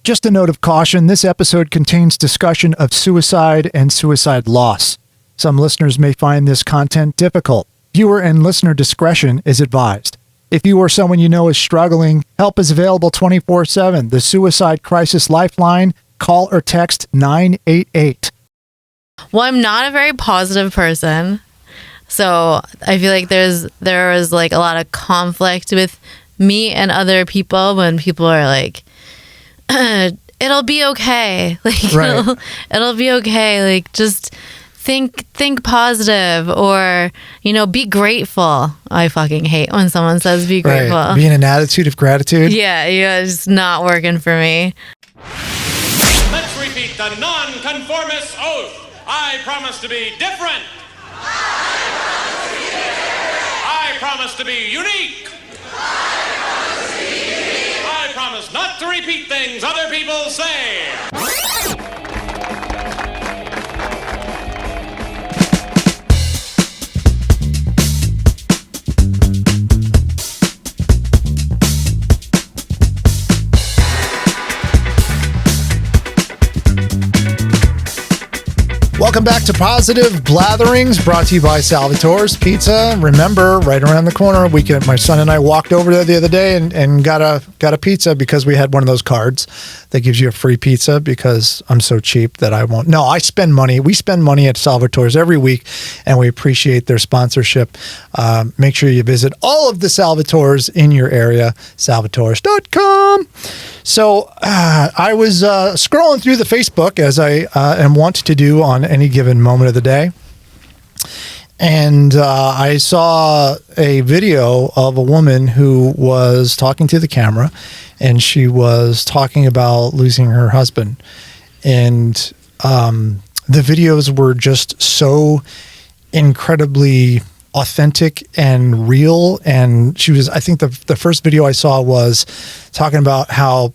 Just a note of caution, this episode contains discussion of suicide and suicide loss. Some listeners may find this content difficult. Viewer and listener discretion is advised. If you or someone you know is struggling, help is available 24/7. The Suicide Crisis Lifeline, call or text 988. Well, I'm not a very positive person. So I feel like there was like a lot of conflict with me and other people when people are like, it'll be okay. Like, Right. it'll be okay. Like, just think positive, or, be grateful. I fucking hate when someone says be grateful. Right. Be in an attitude of gratitude. Yeah, it's not working for me. Let's repeat the non-conformist oath. I promise to be different. I promise to be unique. I promise not to repeat things other people say. Welcome back to Positive Blatherings, brought to you by Salvatore's Pizza. Remember, right around the corner, my son and I walked over there the other day and got a pizza because we had one of those cards that gives you a free pizza, because I'm so cheap that I won't. No, I spend money. We spend money at Salvatore's every week, and we appreciate their sponsorship. Make sure you visit all of the Salvatores in your area, salvatores.com. So I was scrolling through the Facebook, as I am wont to do on any given moment of the day. And I saw a video of a woman who was talking to the camera, and she was talking about losing her husband. And the videos were just so incredibly authentic and real. And I think the first video I saw was talking about how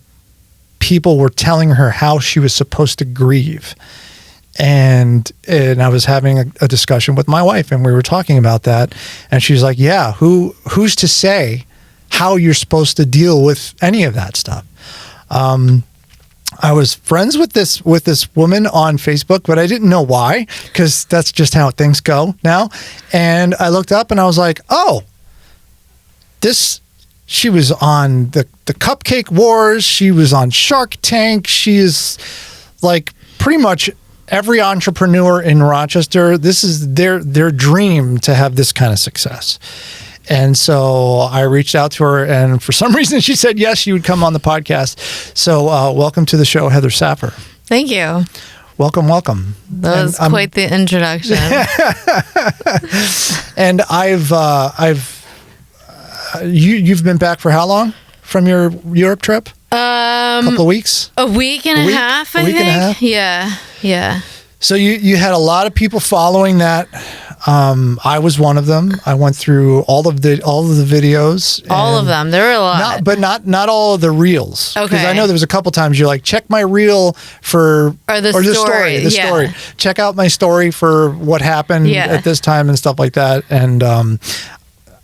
people were telling her how she was supposed to grieve. And I was having a discussion with my wife, and we were talking about that. And she's like, yeah, who's to say how you're supposed to deal with any of that stuff? I was friends with this woman on Facebook, but I didn't know why, because that's just how things go now. And I looked up and I was like, oh, she was on the Cupcake Wars. She was on Shark Tank. She is like pretty much every entrepreneur in Rochester. This is their dream to have this kind of success. And so I reached out to her, and for some reason she said yes, she would come on the podcast. So welcome to the show, Heather Saffer. Thank you. Welcome. That was quite the introduction. And you've been back for how long from your Europe trip? A couple of weeks? A week and a half, I think. And a half? Yeah. So you had a lot of people following that. I was one of them. I went through all of the videos. All of them. There were a lot. But not all of the reels. Okay. Because I know there was a couple times you're like, check my reel for the story. Check out my story for what happened at this time and stuff like that. And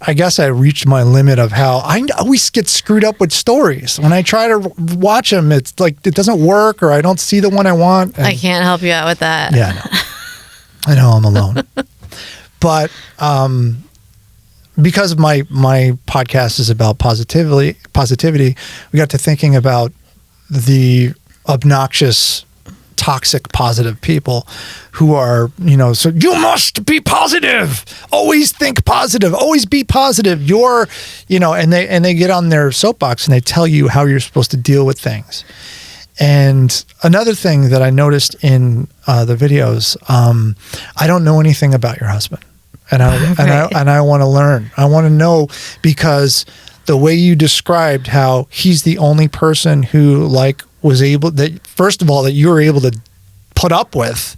I guess I reached my limit of how I always get screwed up with stories. When I try to watch them, it's like it doesn't work, or I don't see the one I want. I can't help you out with that. Yeah, I know I'm alone. But because of my podcast is about positivity, we got to thinking about the obnoxious, toxic, positive people who are, so you must be positive. Always think positive. Always be positive. You're, and they get on their soapbox and they tell you how you're supposed to deal with things. And another thing that I noticed in the videos, I don't know anything about your husband, and I want to learn. I want to know, because the way you described how he's the only person who was able, that first of all, that you were able to put up with,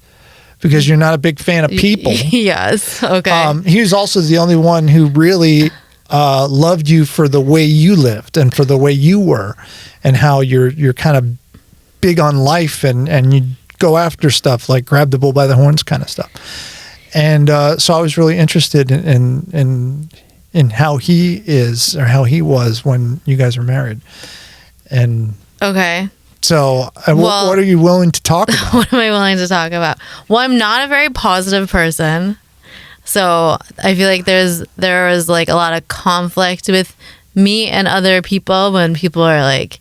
because you're not a big fan of people. Yes. Okay. He was also the only one who really loved you for the way you lived and for the way you were, and how you're kind of big on life and you go after stuff like grab the bull by the horns kind of stuff. And so I was really interested in how he is, or how he was when you guys were married. And okay. So, Well- what are you willing to talk about? What am I willing to talk about? Well, I'm not a very positive person. So I feel like there was like a lot of conflict with me and other people when people are like,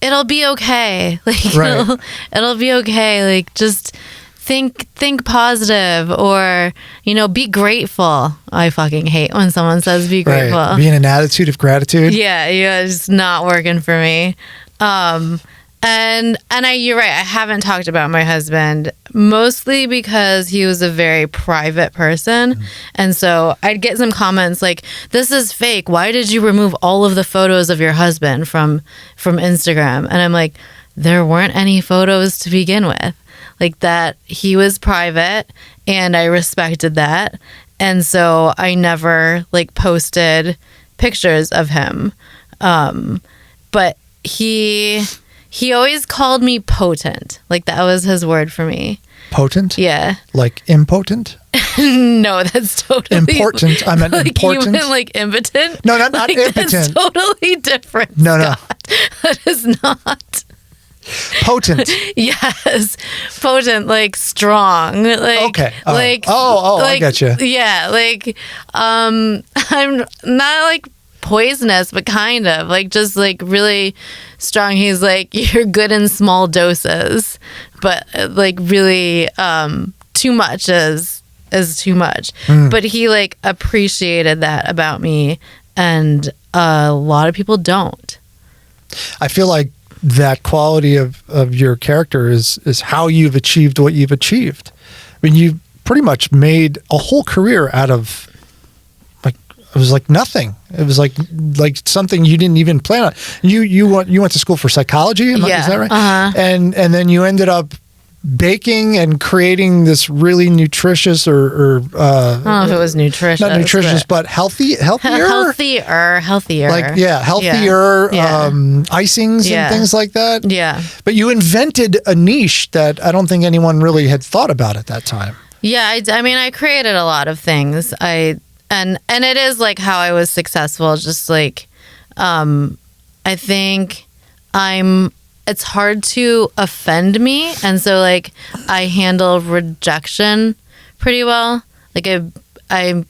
it'll be okay. Like, Right. it'll be okay. Like, just think positive, or, be grateful. I fucking hate when someone says be grateful. Right. Be in an attitude of gratitude. Yeah, it's not working for me. You're right. I haven't talked about my husband, mostly because he was a very private person. And so I'd get some comments like, this is fake. Why did you remove all of the photos of your husband from Instagram? And I'm like, there weren't any photos to begin with. Like, that he was private, and I respected that. And so I never like posted pictures of him. But he always called me potent. Like, that was his word for me. Potent? Yeah. Like impotent? No, that's totally Important. I meant like important. You meant like impotent? No, not like, impotent. That's totally different. No. Scott. That is not. Potent. Yes, potent, like strong. Like, Okay. Like I get you. Yeah, like I'm not like poisonous, but kind of like just like really strong. He's like, you're good in small doses, but like really too much is too much. But he like appreciated that about me, and a lot of people don't. I feel like that quality of your character is how you've achieved what you've achieved. I mean, you pretty much made a whole career out of it was like nothing. It was like something you didn't even plan on. You went to school for psychology, is that right? Uh-huh. And then you ended up baking and creating this really nutritious or I don't know if it was nutritious. not nutritious, but healthier. Healthier. Like, healthier Yeah. icings Yeah. and things like that. Yeah. But you invented a niche that I don't think anyone really had thought about at that time. Yeah, I mean, I created a lot of things. And it is like how I was successful. Just like, I think it's hard to offend me, and so like I handle rejection pretty well. Like I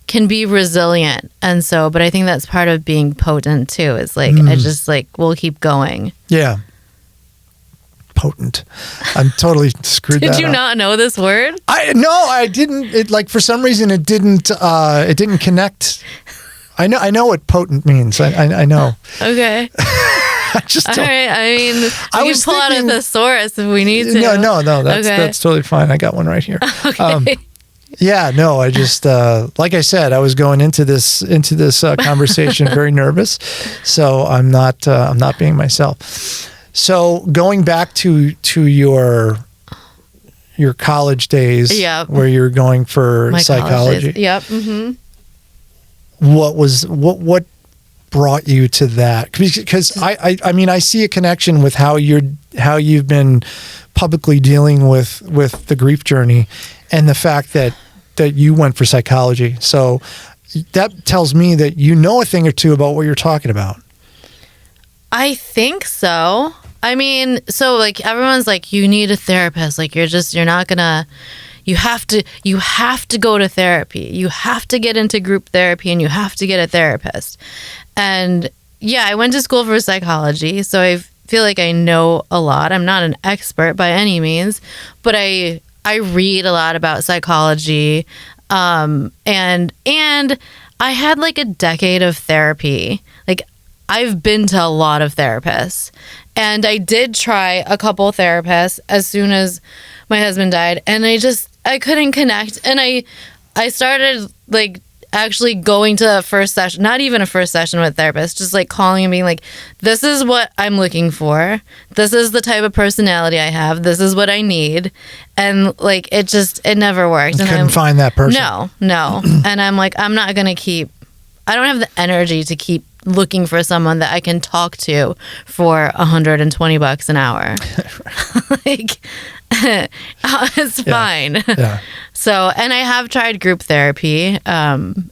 can be resilient, and so, but I think that's part of being potent too. Is like I just like will keep going. Yeah. Potent. I'm totally screwed that up. Did you not know this word? I didn't. It like for some reason it didn't connect. I know what potent means. I know. Okay. I just All don't. right. I mean, we was can pull out a thinking- thesaurus if we need to. No. That's Okay. that's totally fine. I got one right here. Okay. Yeah, no, I just like I said, I was going into this conversation very nervous, so I'm not being myself. So going back to your college days, Yep. where you're going for My college psychology. days. Yep. Mm-hmm. What brought you to that? Because I mean I see a connection with how you've been publicly dealing with the grief journey, and the fact that you went for psychology. So that tells me that you know a thing or two about what you're talking about. I think so. I mean, so like everyone's like, you need a therapist. Like you have to go to therapy. You have to get into group therapy, and you have to get a therapist. And yeah, I went to school for psychology, so I feel like I know a lot. I'm not an expert by any means, but I read a lot about psychology. And I had like a decade of therapy. Like I've been to a lot of therapists, and I did try a couple therapists as soon as my husband died, and I couldn't connect. And I started like actually going to a first session, not even a first session with a therapist, just like calling and being like, this is what I'm looking for. This is the type of personality I have. This is what I need. And like, it never worked. You And couldn't find that person. No. And I'm like, I don't have the energy to keep looking for someone that I can talk to for $120 an hour. Like, it's fine. Yeah. So, and I have tried group therapy, and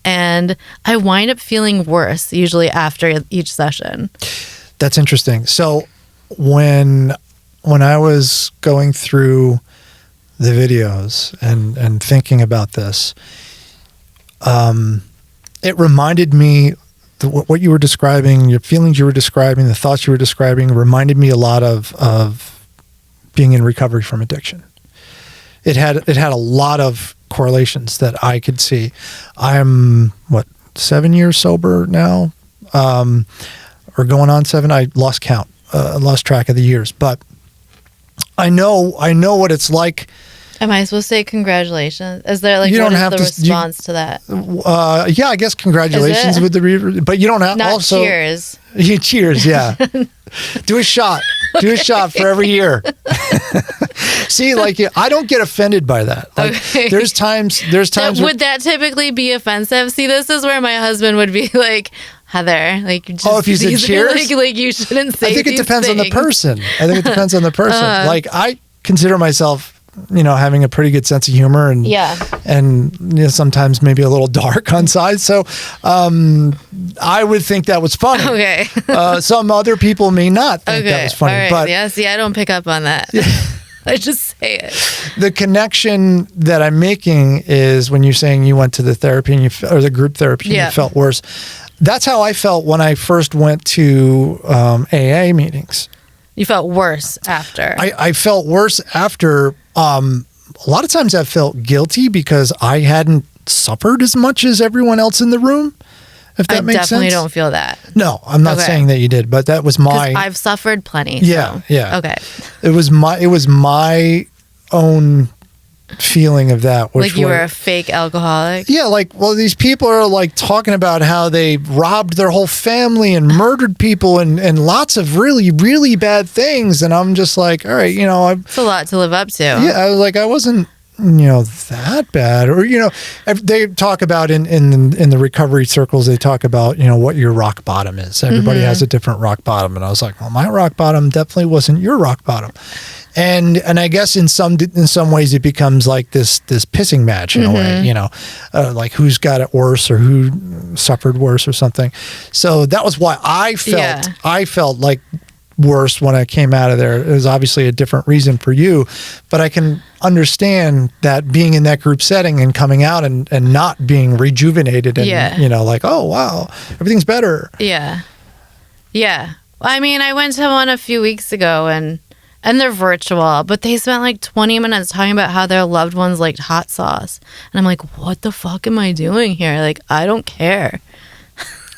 I wind up feeling worse usually after each session. That's interesting. So when I was going through the videos and thinking about this, it reminded me what you were describing, your feelings you were describing, the thoughts you were describing reminded me a lot of being in recovery from addiction. It had a lot of correlations that I could see. I'm 7 years sober now, or going on 7. I lost count, lost track of the years, but I know what it's like. Am I supposed to say congratulations? Is there like you what don't is have the to, response to that? Yeah, I guess congratulations with the but you don't have Not also cheers. Cheers, yeah. Do a shot for every year. See, like I don't get offended by that. Like, Okay. there's times Would that typically be offensive? See, this is where my husband would be like, Heather, like, just, if you said cheers, like you shouldn't say. I think it these depends on the things. person. Like I consider myself, having a pretty good sense of humor and sometimes maybe a little dark on side. So I would think that was funny. Okay. Some other people may not think that was funny. All right. But yeah, see, I don't pick up on that. I just say it. the connection that I'm making is when you're saying you went to the therapy or the group therapy and you felt worse. That's how I felt when I first went to AA meetings. You felt worse after. I felt worse after. A lot of times I felt guilty because I hadn't suffered as much as everyone else in the room. If that makes sense. I definitely don't feel that. No, I'm not saying that you did, but that was my. I've suffered plenty. Yeah, so. yeah. Okay. It was my own feeling of that. Which like you were a fake alcoholic? Yeah, these people are like talking about how they robbed their whole family and murdered people and lots of really, really bad things. And I'm just like, all right, it's a lot to live up to. Yeah, I was like, I wasn't, that bad. Or, they talk about in the recovery circles, they talk about, what your rock bottom is. Everybody has a different rock bottom. And I was like, well, my rock bottom definitely wasn't your rock bottom. And I guess in some ways it becomes like this pissing match in a way, like who's got it worse or who suffered worse or something. So that was why I felt like worse when I came out of there. It was obviously a different reason for you, but I can understand that being in that group setting and coming out and not being rejuvenated and like, oh wow, everything's better. Yeah. Yeah. I mean, I went to one a few weeks ago and they're virtual, but they spent like 20 minutes talking about how their loved ones liked hot sauce. And I'm like, what the fuck am I doing here? Like, I don't care.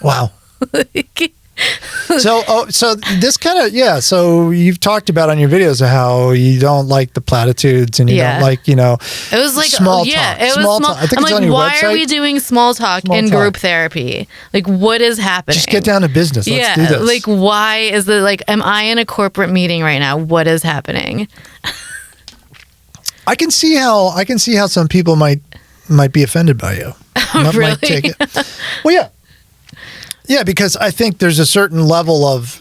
Wow. So this kind of, so you've talked about on your videos how you don't like the platitudes and you don't like, it was like small talk. It was small. I think I'm it's like, on your why website. are we doing small talk in group therapy? Like, what is happening? Just get down to business. Let's do this. Like, why is it like, am I in a corporate meeting right now? What is happening? I can see how some people might be offended by you. Really? Might take it. Well, yeah. Yeah, because I think there's a certain level of,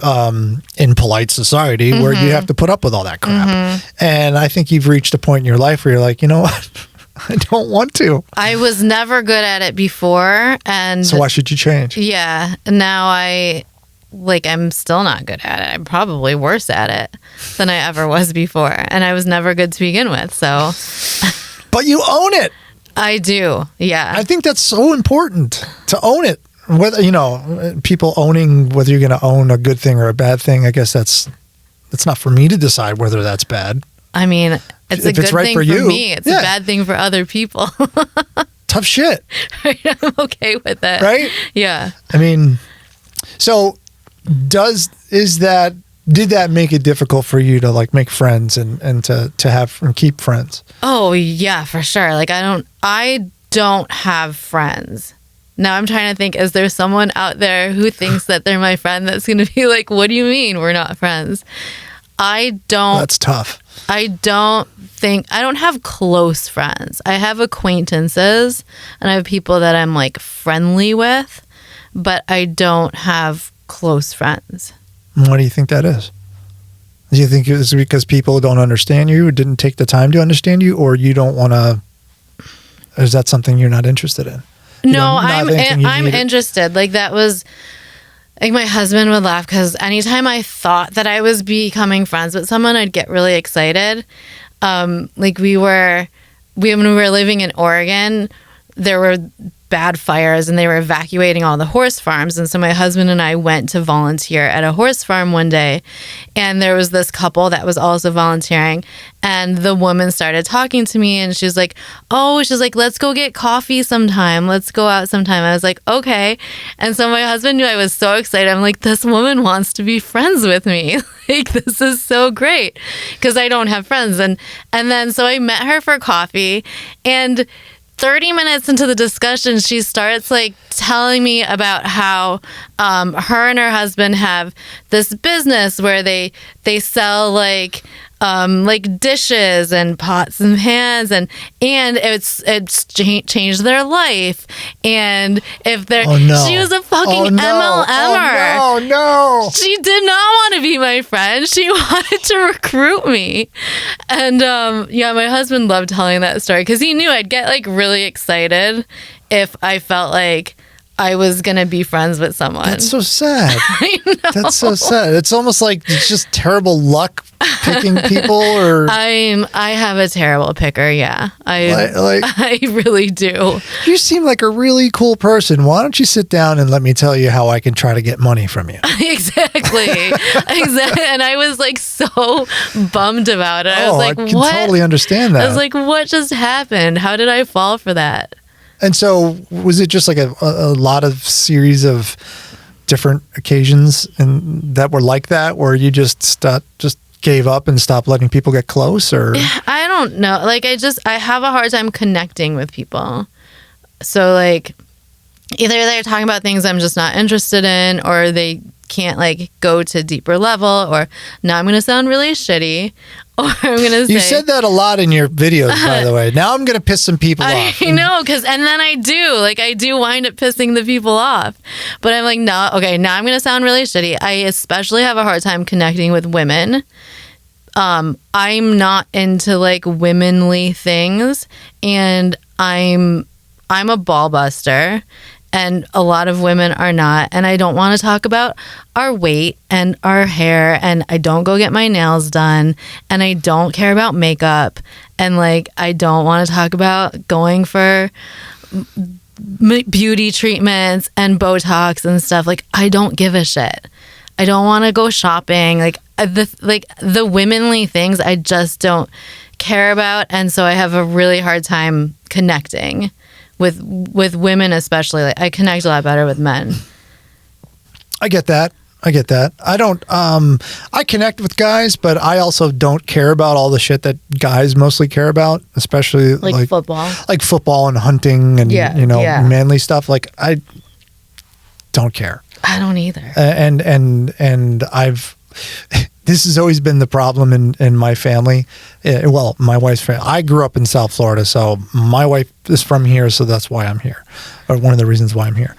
in polite society, where you have to put up with all that crap. And I think you've reached a point in your life where you're like, you know what? I don't want to. I was never good at it before. And so why should you change? Yeah. Now I'm still not good at it. I'm probably worse at it than I ever was before. And I was never good to begin with. So. But you own it. I do. Yeah. I think that's so important to own it. Whether people owning whether you're going to own a good thing or a bad thing, I guess that's not for me to decide whether that's bad. I mean, it's a good thing for me. It's a bad thing for other people. Tough shit. Right? I'm okay with it. Right? Yeah. I mean, so did that make it difficult for you to like make friends and to have and keep friends? Oh yeah, for sure. Like I don't have friends. Now I'm trying to think, is there someone out there who thinks that they're my friend that's going to be like, what do you mean we're not friends? That's tough. I don't have close friends. I have acquaintances and I have people that I'm like friendly with, but I don't have close friends. What do you think that is? Do you think it's because people don't understand you or didn't take the time to understand you, or you don't want to, is that something you're not interested in? No, I'm interested. Like that was like my husband would laugh because anytime I thought that I was becoming friends with someone, I'd get really excited. Like when we were living in Oregon, there were bad fires and they were evacuating all the horse farms. And so my husband and I went to volunteer at a horse farm one day, and there was this couple that was also volunteering, and the woman started talking to me, and she's like, let's go get coffee sometime. Let's go out sometime. I was like, okay. And so my husband knew I was so excited. I'm like, this woman wants to be friends with me. Like, this is so great because I don't have friends. And then so I met her for coffee, and 30 minutes into the discussion, she starts like telling me about how her and her husband have this business where they sell like dishes and pots and pans, and it's changed their life. And if they're she was a fucking MLMer. Oh no. She did not want to be my friend. She wanted to recruit me. And my husband loved telling that story because he knew I'd get like really excited if I felt like I was going to be friends with someone. That's so sad. I know. That's so sad. It's almost like it's just terrible luck picking people, or I have a terrible picker, yeah. I really do. You seem like a really cool person. Why don't you sit down and let me tell you how I can try to get money from you? Exactly. And I was like so bummed about it. I was like, I can what? totally understand that. I was like, what just happened? How did I fall for that? And so was it just like a lot of series of different occasions and that were like that, where you just gave up and stopped letting people get close? Or I don't know. Like I have a hard time connecting with people. So like either they're talking about things I'm just not interested in, or they can't like go to deeper level, or now I'm going to sound really shitty, or I'm going to say... You said that a lot in your videos, by the way. Now I'm going to piss some people off. I know, and then I do wind up pissing the people off. But I'm like, no, okay, now I'm going to sound really shitty. I especially have a hard time connecting with women. I'm not into like womanly things, and I'm a ball buster. And a lot of women are not. And I don't want to talk about our weight and our hair. And I don't go get my nails done. And I don't care about makeup. And like, I don't want to talk about going for beauty treatments and Botox and stuff. Like, I don't give a shit. I don't want to go shopping. Like the womanly things I just don't care about. And so I have a really hard time connecting with women, especially. Like, I connect a lot better with men. I get that. I don't, I connect with guys, but I also don't care about all the shit that guys mostly care about, especially like football and hunting and, manly stuff. Like, I don't care. I don't either. And I've, this has always been the problem in my family. Well, my wife's family. I grew up in South Florida, so my wife is from here, so that's why I'm here, or one of the reasons why I'm here.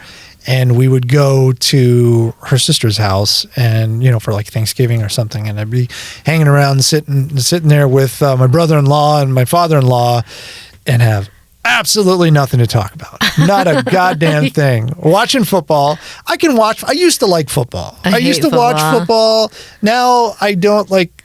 And we would go to her sister's house, and for like Thanksgiving or something, and I'd be hanging around, sitting there with my brother-in-law and my father-in-law, and have absolutely nothing to talk about. Not a goddamn thing. Watching football. I can watch. I used to like football. I used to watch football. Now I don't like.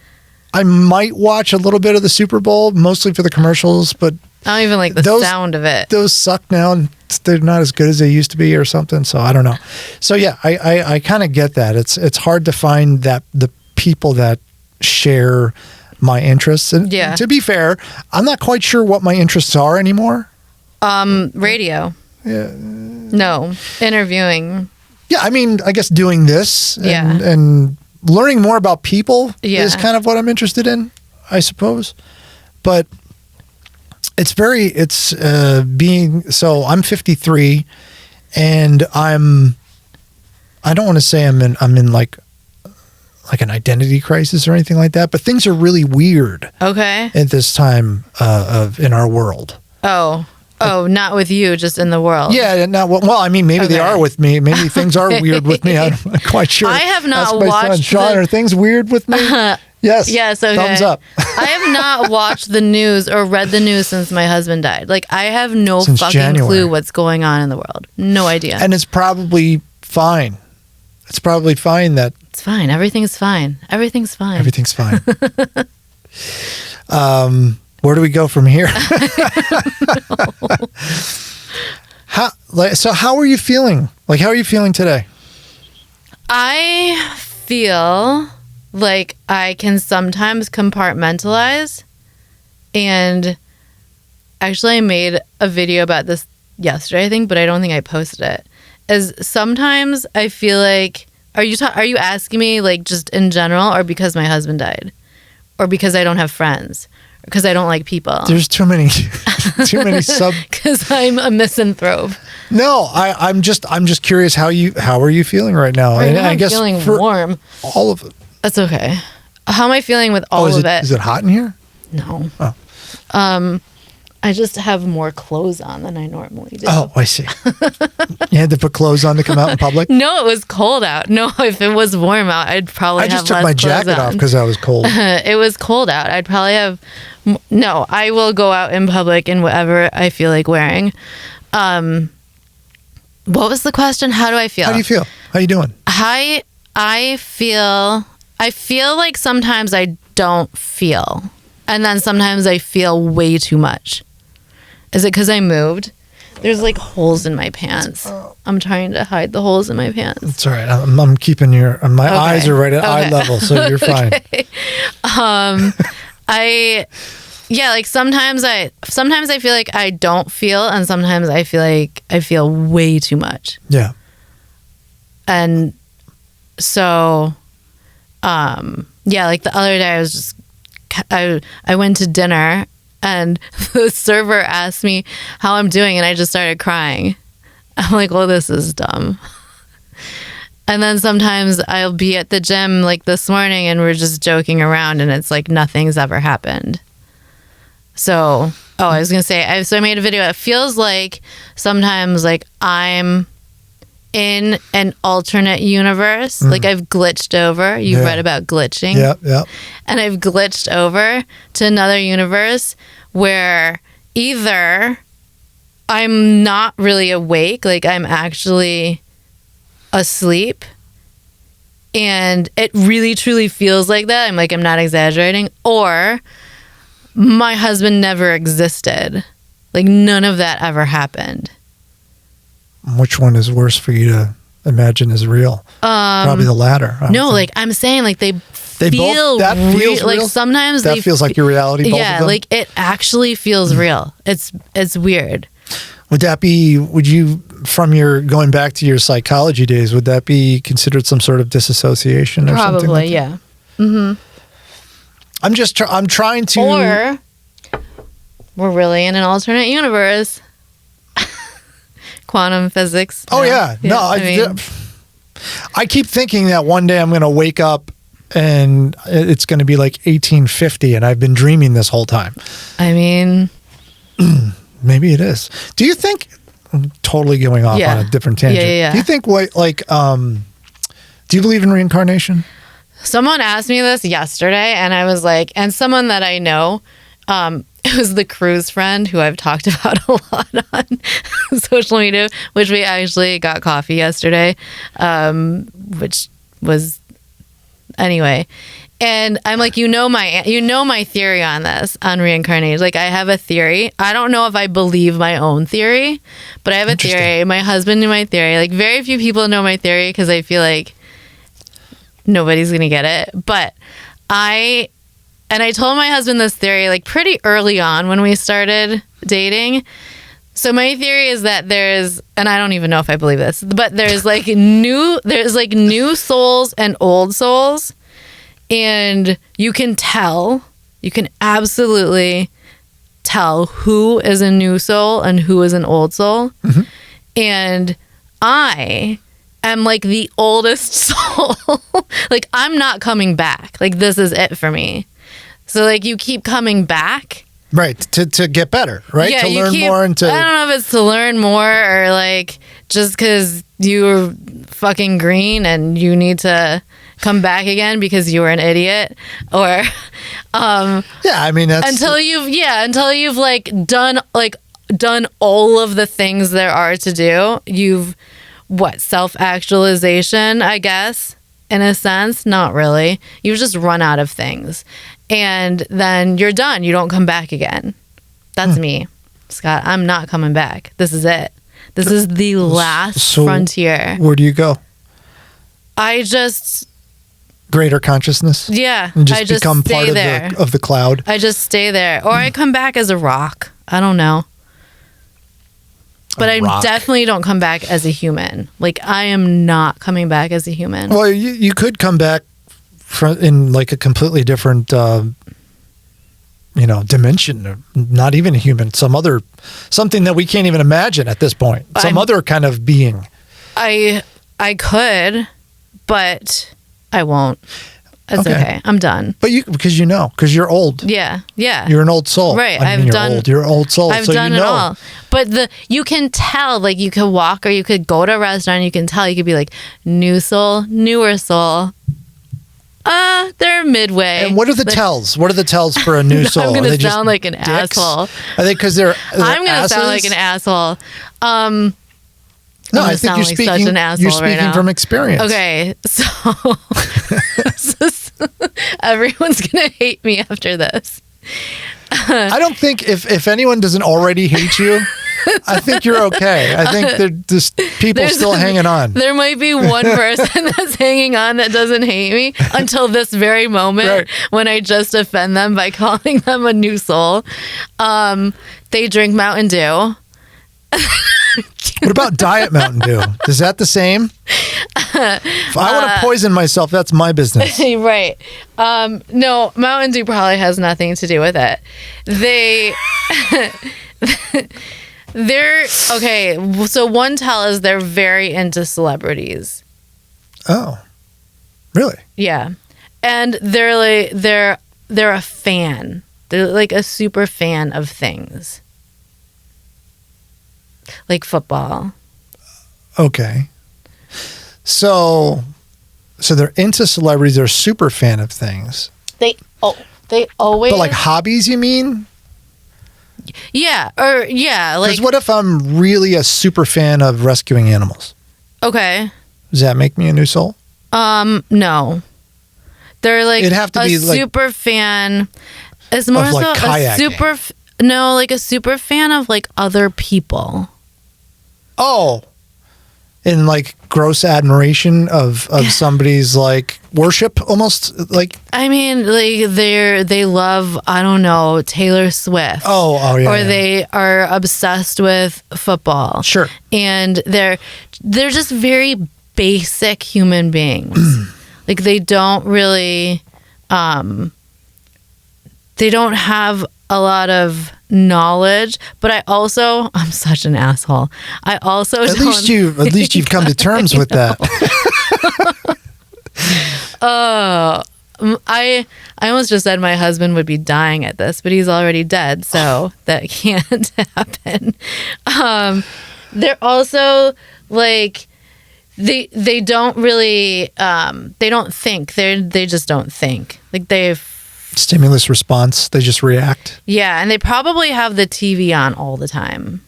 I might watch a little bit of the Super Bowl, mostly for the commercials, but I don't even like the sound of it. Those suck now, and they're not as good as they used to be or something. So I don't know. So yeah, I kind of get that. It's hard to find that the people that share my interests. And to be fair, I'm not quite sure what my interests are anymore. Radio. Yeah. No, interviewing. Yeah, I mean, I guess doing this and learning more about people is kind of what I'm interested in, I suppose. But I'm 53, and I don't want to say I'm in like an identity crisis or anything like that, but things are really weird. Okay. At this time in our world. Oh, not with you, just in the world. Yeah, well, I mean, maybe they are with me. Maybe things are weird with me. I'm not quite sure. I have not Ask my watched son, Sean, are things weird with me? Yes. Yes, okay. Thumbs up. I have not watched the news or read the news since my husband died. Like, I have no fucking clue what's going on in the world. No idea. And it's probably fine. It's probably fine that It's fine. Everything's fine. Everything's fine. everything's fine. Where do we go from here? How are you feeling? Like, how are you feeling today? I feel like I can sometimes compartmentalize, and actually I made a video about this yesterday, I think, but I don't think I posted it. As sometimes I feel like, are you asking me like just in general, or because my husband died, or because I don't have friends, or because I don't like people? There's too many sub. Because I'm a misanthrope. No, I'm just curious how are you feling right now? Right now I I'm guess feeling for warm. all of it. That's okay. How am I feeling with all of it? Is it hot in here? No. Oh. I just have more clothes on than I normally do. Oh, I see. You had to put clothes on to come out in public? No, it was cold out. No, if it was warm out, I'd probably I have just took less my clothes jacket off on. because I was cold. It was cold out. I'd probably have... No, I will go out in public in whatever I feel like wearing. What was the question? How do I feel? How do you feel? How you doing? I feel like sometimes I don't feel. And then sometimes I feel way too much. Is it because I moved? There's like holes in my pants. I'm trying to hide the holes in my pants. It's all right. I'm keeping my eyes are right at eye level, so you're fine. Like sometimes I feel like I don't feel, and sometimes I feel like I feel way too much. Yeah. And so, like the other day I went to dinner, and the server asked me how I'm doing, and I just started crying. I'm like, well, this is dumb. And then sometimes I'll be at the gym like this morning, and we're just joking around, and it's like nothing's ever happened. So, I was going to say, I made a video. It feels like sometimes like I'm in an alternate universe. Like I've glitched over. You've read about glitching. Yeah. And I've glitched over to another universe where either I'm not really awake, like I'm actually asleep, and it really truly feels like that. I'm not exaggerating. Or my husband never existed. Like none of that ever happened. Which one is worse for you to imagine is real? Probably the latter. No, like I'm saying, like they feel both, that feels real? Like sometimes that feels like your reality. Both yeah, of them? like it actually feels real. It's weird. Would you, from your going back to your psychology days, would that be considered some sort of disassociation or something? Probably, like yeah. Mm-hmm. I'm trying to. Or we're really in an alternate universe. Quantum physics. Oh yeah. No, I keep thinking that one day I'm going to wake up and it's going to be like 1850, and I've been dreaming this whole time. I mean, maybe it is. Do you think? I'm totally going off on a different tangent. Yeah. Do you think do you believe in reincarnation? Someone asked me this yesterday, and I was like, and someone that I know, it was the cruise friend who I've talked about a lot on social media, which we actually got coffee yesterday, which was anyway. And I'm like, you know my theory on this, on reincarnation. Like, I have a theory. I don't know if I believe my own theory, but I have a theory. My husband knew my theory. Like, very few people know my theory because I feel like nobody's gonna get it. But I told my husband this theory like pretty early on when we started dating. So my theory is that there's, and I don't even know if I believe this, but there's new souls and old souls, and you can absolutely tell who is a new soul and who is an old soul. Mm-hmm. And I am like the oldest soul. Like, I'm not coming back. Like, this is it for me. So, like, you keep coming back. Right. To get better, right? Yeah, to learn more and to... I don't know if it's to learn more or, like, just because you were fucking green and you need to come back again because you were an idiot. Or... yeah, I mean, that's... Until you've, like, done all of the things there are to do, you've self-actualization, I guess, in a sense. Not really. You just run out of things. And then you're done. You don't come back again. That's me, Scott. I'm not coming back. This is it. This is the last frontier. Where do you go? I just... Greater consciousness? Yeah. And I just become stay part there. of the cloud? I just stay there. Or I come back as a rock. I don't know. But I definitely don't come back as a human. Like, I am not coming back as a human. Well, you could come back in like a completely different, dimension. Not even a human. Something that we can't even imagine at this point. Some other kind of being. I could, but I won't. It's okay. I'm done. But because you're old. Yeah. You're an old soul. Right. You're an old soul. I've done it all. But you can tell, like, you could walk or you could go to a restaurant and you can tell. You could be like, new soul, newer soul. They're midway. And what are the tells? What are the tells for a new soul? I'm going to sound like an asshole. Are they because they're I'm going to sound like an asshole. No, I think you're speaking. You're speaking from experience. Okay, so everyone's gonna hate me after this. I don't think if anyone doesn't already hate you, I think you're okay. I think they're just people still hanging on. There might be one person that's hanging on that doesn't hate me until this very moment when I just offend them by calling them a new soul. They drink Mountain Dew. What about Diet Mountain Dew? Is that the same? If I want to poison myself, that's my business. Right. No, Mountain Dew probably has nothing to do with it. They're okay. So one tell is they're very into celebrities. Oh, really? Yeah, and they're a fan. They're like a super fan of things. Like football. Okay. So they're into celebrities. They're a super fan of things. They always. But like hobbies, you mean? Yeah. Like. Because what if I'm really a super fan of rescuing animals? Okay. Does that make me a new soul? No. They're like it'd have to be super fan. It's more so like a super. No, like a super fan of like other people. Oh, in like gross admiration of somebody's like worship, almost like. I mean, like they love, I don't know, Taylor Swift. Oh yeah. Or they are obsessed with football. Sure. And they're just very basic human beings. Like they don't really, they don't have a lot of knowledge, but I'm such an asshole. I also at least you've come to terms with that. I almost just said my husband would be dying at this, but he's already dead, so that can't happen. They're also like they don't really they don't think. They just don't think. Like they've stimulus response, they just react. Yeah, and they probably have the TV on all the time.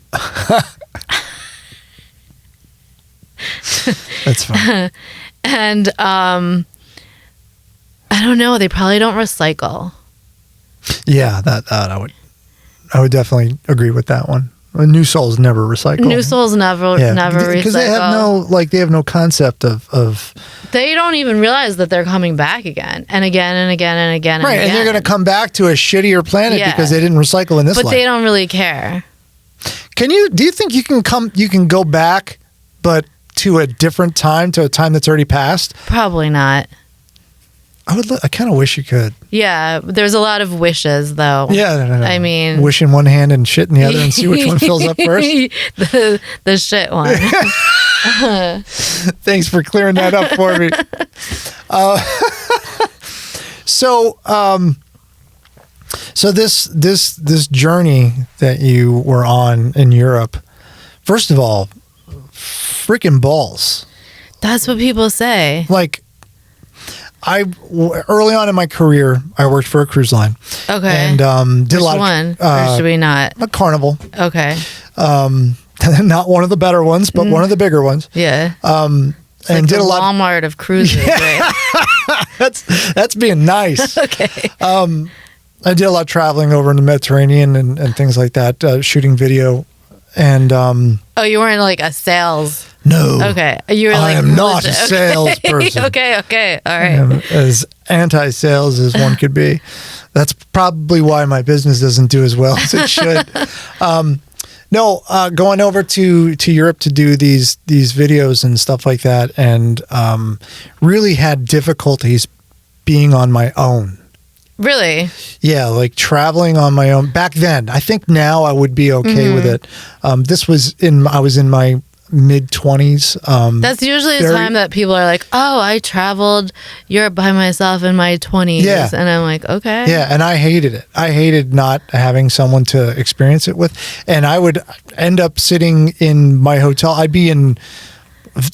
That's fine. And I don't know, they probably don't recycle. Yeah, that I would definitely agree with that one. New souls never recycle. New souls never recycle. Because they have no concept of they don't even realize that they're coming back again and again and again and again. Right, and they're going to come back to a shittier planet because they didn't recycle in this life. But they don't really care. Do you think you can go back, but to a different time, to a time that's already passed? Probably not. I kind of wish you could. Yeah, there's a lot of wishes, though. Yeah, no. I mean, wish in one hand and shit in the other, and see which one fills up first. the shit one. Thanks for clearing that up for me. So this journey that you were on in Europe, first of all, freaking balls. That's what people say. Like, early on in my career, I worked for a cruise line. Okay. And did a lot of one? Or should we not? A Carnival. Okay. Not one of the better ones, but one of the bigger ones. Yeah. And like did the a lot. Walmart of cruises, right? That's being nice. Okay. I did a lot of traveling over in the Mediterranean and things like that, shooting video. And Oh, you weren't like a sales. no, Okay. You were I like am not a legit- salesperson. Okay. All I right. am as anti-sales as one could be. That's probably why my business doesn't do as well as it should. Going over to Europe to do these videos and stuff like that, and really had difficulties being on my own. Really? Yeah, like traveling on my own back then. I think now I would be okay with it. This was I was in my mid-20s. That's usually the time that people are like, "Oh, I traveled Europe by myself in my 20s." Yeah. And I'm like, "Okay." Yeah, and I hated it. I hated not having someone to experience it with. And I would end up sitting in my hotel. I'd be in,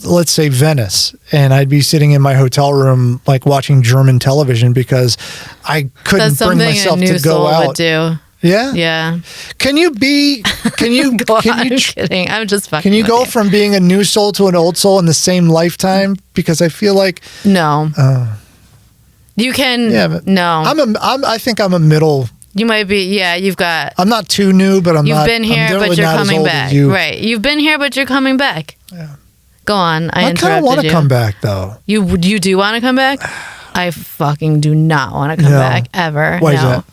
let's say, Venice, and I'd be sitting in my hotel room, like watching German television because I couldn't That's bring something myself a new to go soul out. would do. Yeah? Yeah. Can you I'm kidding. I'm just fucking. can you with go from being a new soul to an old soul in the same lifetime? Because I feel like No. You can. yeah, but No. I think I'm a middle. You might be. Yeah. You've got. I'm not too new, but I'm You've not. been here, I'm but definitely you're not as coming old as back. you. Right. You've been here, but you're coming back. Yeah. Go on. I I kind interrupted of want to you. come back though. You do want to come back? I fucking do not want to come No. back ever. Why no. is that?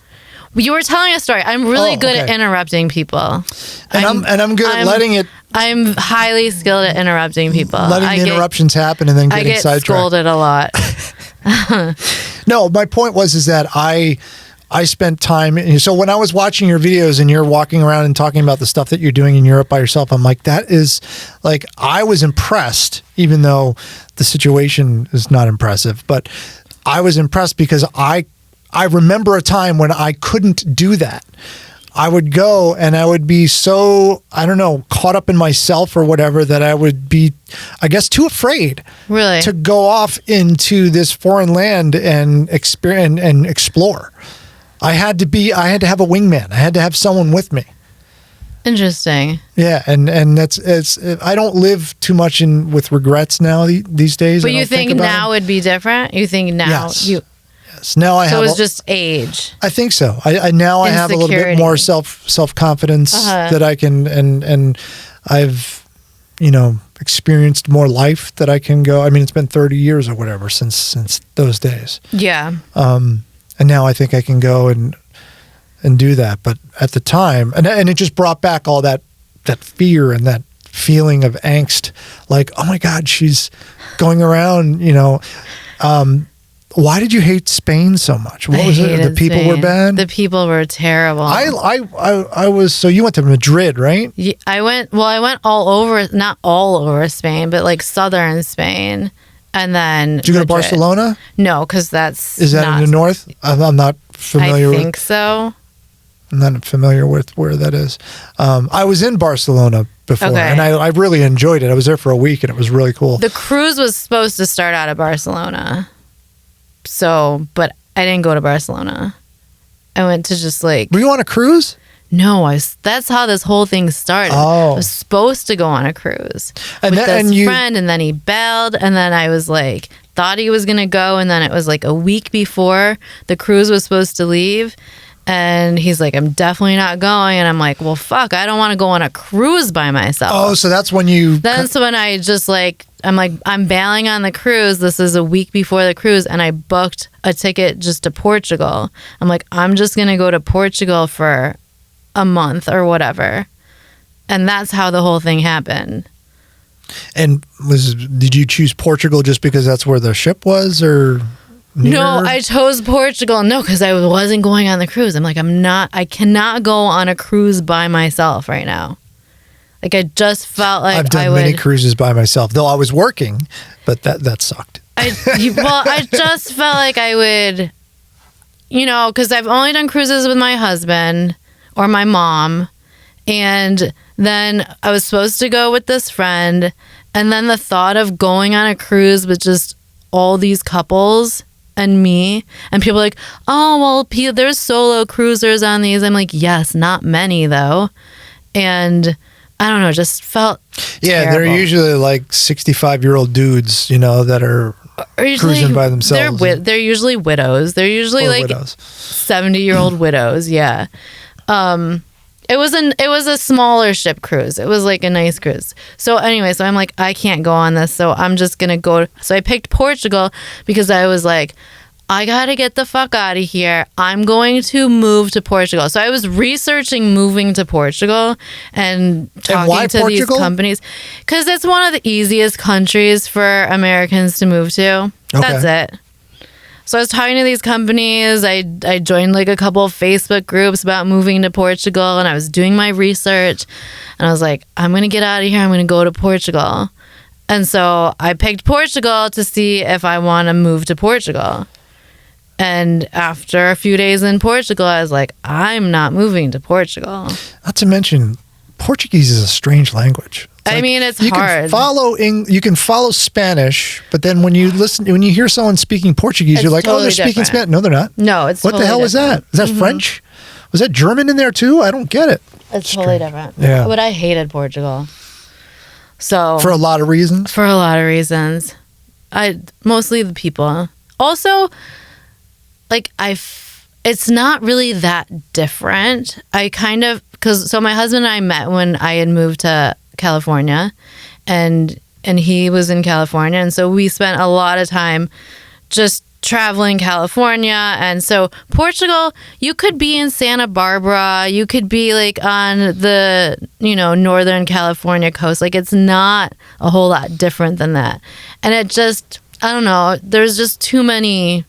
You were telling a story. I'm really good at okay. interrupting people. And I'm good at letting it. I'm highly skilled at interrupting people. Letting the interruptions happen and then I getting get sidetracked. scolded a lot. No, my point was that I spent time. So when I was watching your videos and you're walking around and talking about the stuff that you're doing in Europe by yourself, I'm like, that is like, I was impressed, even though the situation is not impressive, but I was impressed because I remember a time when I couldn't do that. I would go and I would be so, I don't know, caught up in myself or whatever that I would be, I guess, too afraid Really? to go off into this foreign land and experience and explore. I had to have a wingman. I had to have someone with me. Interesting. Yeah, and it's I don't live too much with regrets now these days. But I you don't think about now them. would be different? You think now Yes. you Yes. Now I so have it was just age. I think so. I now I have a little bit Insecurity. more self confidence that I can and I've experienced more life that I can go. I mean, it's been 30 years or whatever since those days. Yeah. And now I think I can go and do that. But at the time, and it just brought back all that fear and that feeling of angst, like, oh my God, she's going around, why did you hate Spain so much? What was it? The hated people were Spain. bad? The people were terrible. I was, so you went to Madrid, right? Yeah, I went all over, not all over Spain, but like southern Spain. And then Did you go to Madrid. Barcelona? No, because Is that in the north? I'm not familiar I think so. I'm not familiar with where that is. I was in Barcelona before, Okay. and I really enjoyed it. I was there for a week, and it was really cool. The cruise was supposed to start out of Barcelona. So, but I didn't go to Barcelona. I went to just like, Were you on a cruise? no, that's how this whole thing started. Oh. I was supposed to go on a cruise And with then- this and you- friend, and then he bailed, and then I was like, thought he was going to go, and then it was like a week before the cruise was supposed to leave. And he's like, I'm definitely not going. And I'm like, well, fuck, I don't want to go on a cruise by myself. Oh, so that's when you. That's when I just like, I'm like, I'm bailing on the cruise. This is a week before the cruise. And I booked a ticket just to Portugal. I'm like, I'm just going to go to Portugal for a month or whatever. And that's how the whole thing happened. And did you choose Portugal just because that's where the ship was, or? Near? No, I chose Portugal. No, because I wasn't going on the cruise. I'm like, I cannot go on a cruise by myself right now. Like, I just felt like I've done many cruises by myself, though I was working, but that sucked. I just felt like I would, because I've only done cruises with my husband or my mom. And then I was supposed to go with this friend. And then the thought of going on a cruise with just all these couples and me, and people are like, oh, well, there's solo cruisers on these. I'm like, yes, not many though. And I don't know, just felt Yeah, terrible. they're usually like 65-year-old dudes, that are Or usually cruising by themselves. They're usually widows. They're usually or like widows. 70-year-old widows. Yeah. It was a smaller ship cruise. It was like a nice cruise. So anyway, so I'm like, I can't go on this. So I'm just going to go. So I picked Portugal because I was like, I got to get the fuck out of here. I'm going to move to Portugal. So I was researching moving to Portugal and talking why to Portugal? these companies. Because it's one of the easiest countries for Americans to move to. That's it. So I was talking to these companies. I joined like a couple of Facebook groups about moving to Portugal, and I was doing my research. And I was like, I'm going to get out of here. I'm going to go to Portugal. And so I picked Portugal to see if I want to move to Portugal. And after a few days in Portugal, I was like, I'm not moving to Portugal. Not to mention, Portuguese is a strange language. I mean, it's you hard. You can follow Spanish, but then when you hear someone speaking Portuguese, It's you're like, totally oh, they're speaking different. Spanish. No, they're not. No, it's What totally the hell was different. that? Is that French? Was that German in there too? I don't get it. It's totally different. Yeah. But I hated Portugal. So For a lot of reasons. for a lot of reasons. Mostly the people. Also, like it's not really that different. So my husband and I met when I had moved to California, and he was in California, and so we spent a lot of time just traveling California. And so Portugal, you could be in Santa Barbara, you could be like on the Northern California coast. Like, it's not a whole lot different than that. And it just, I don't know, there's just too many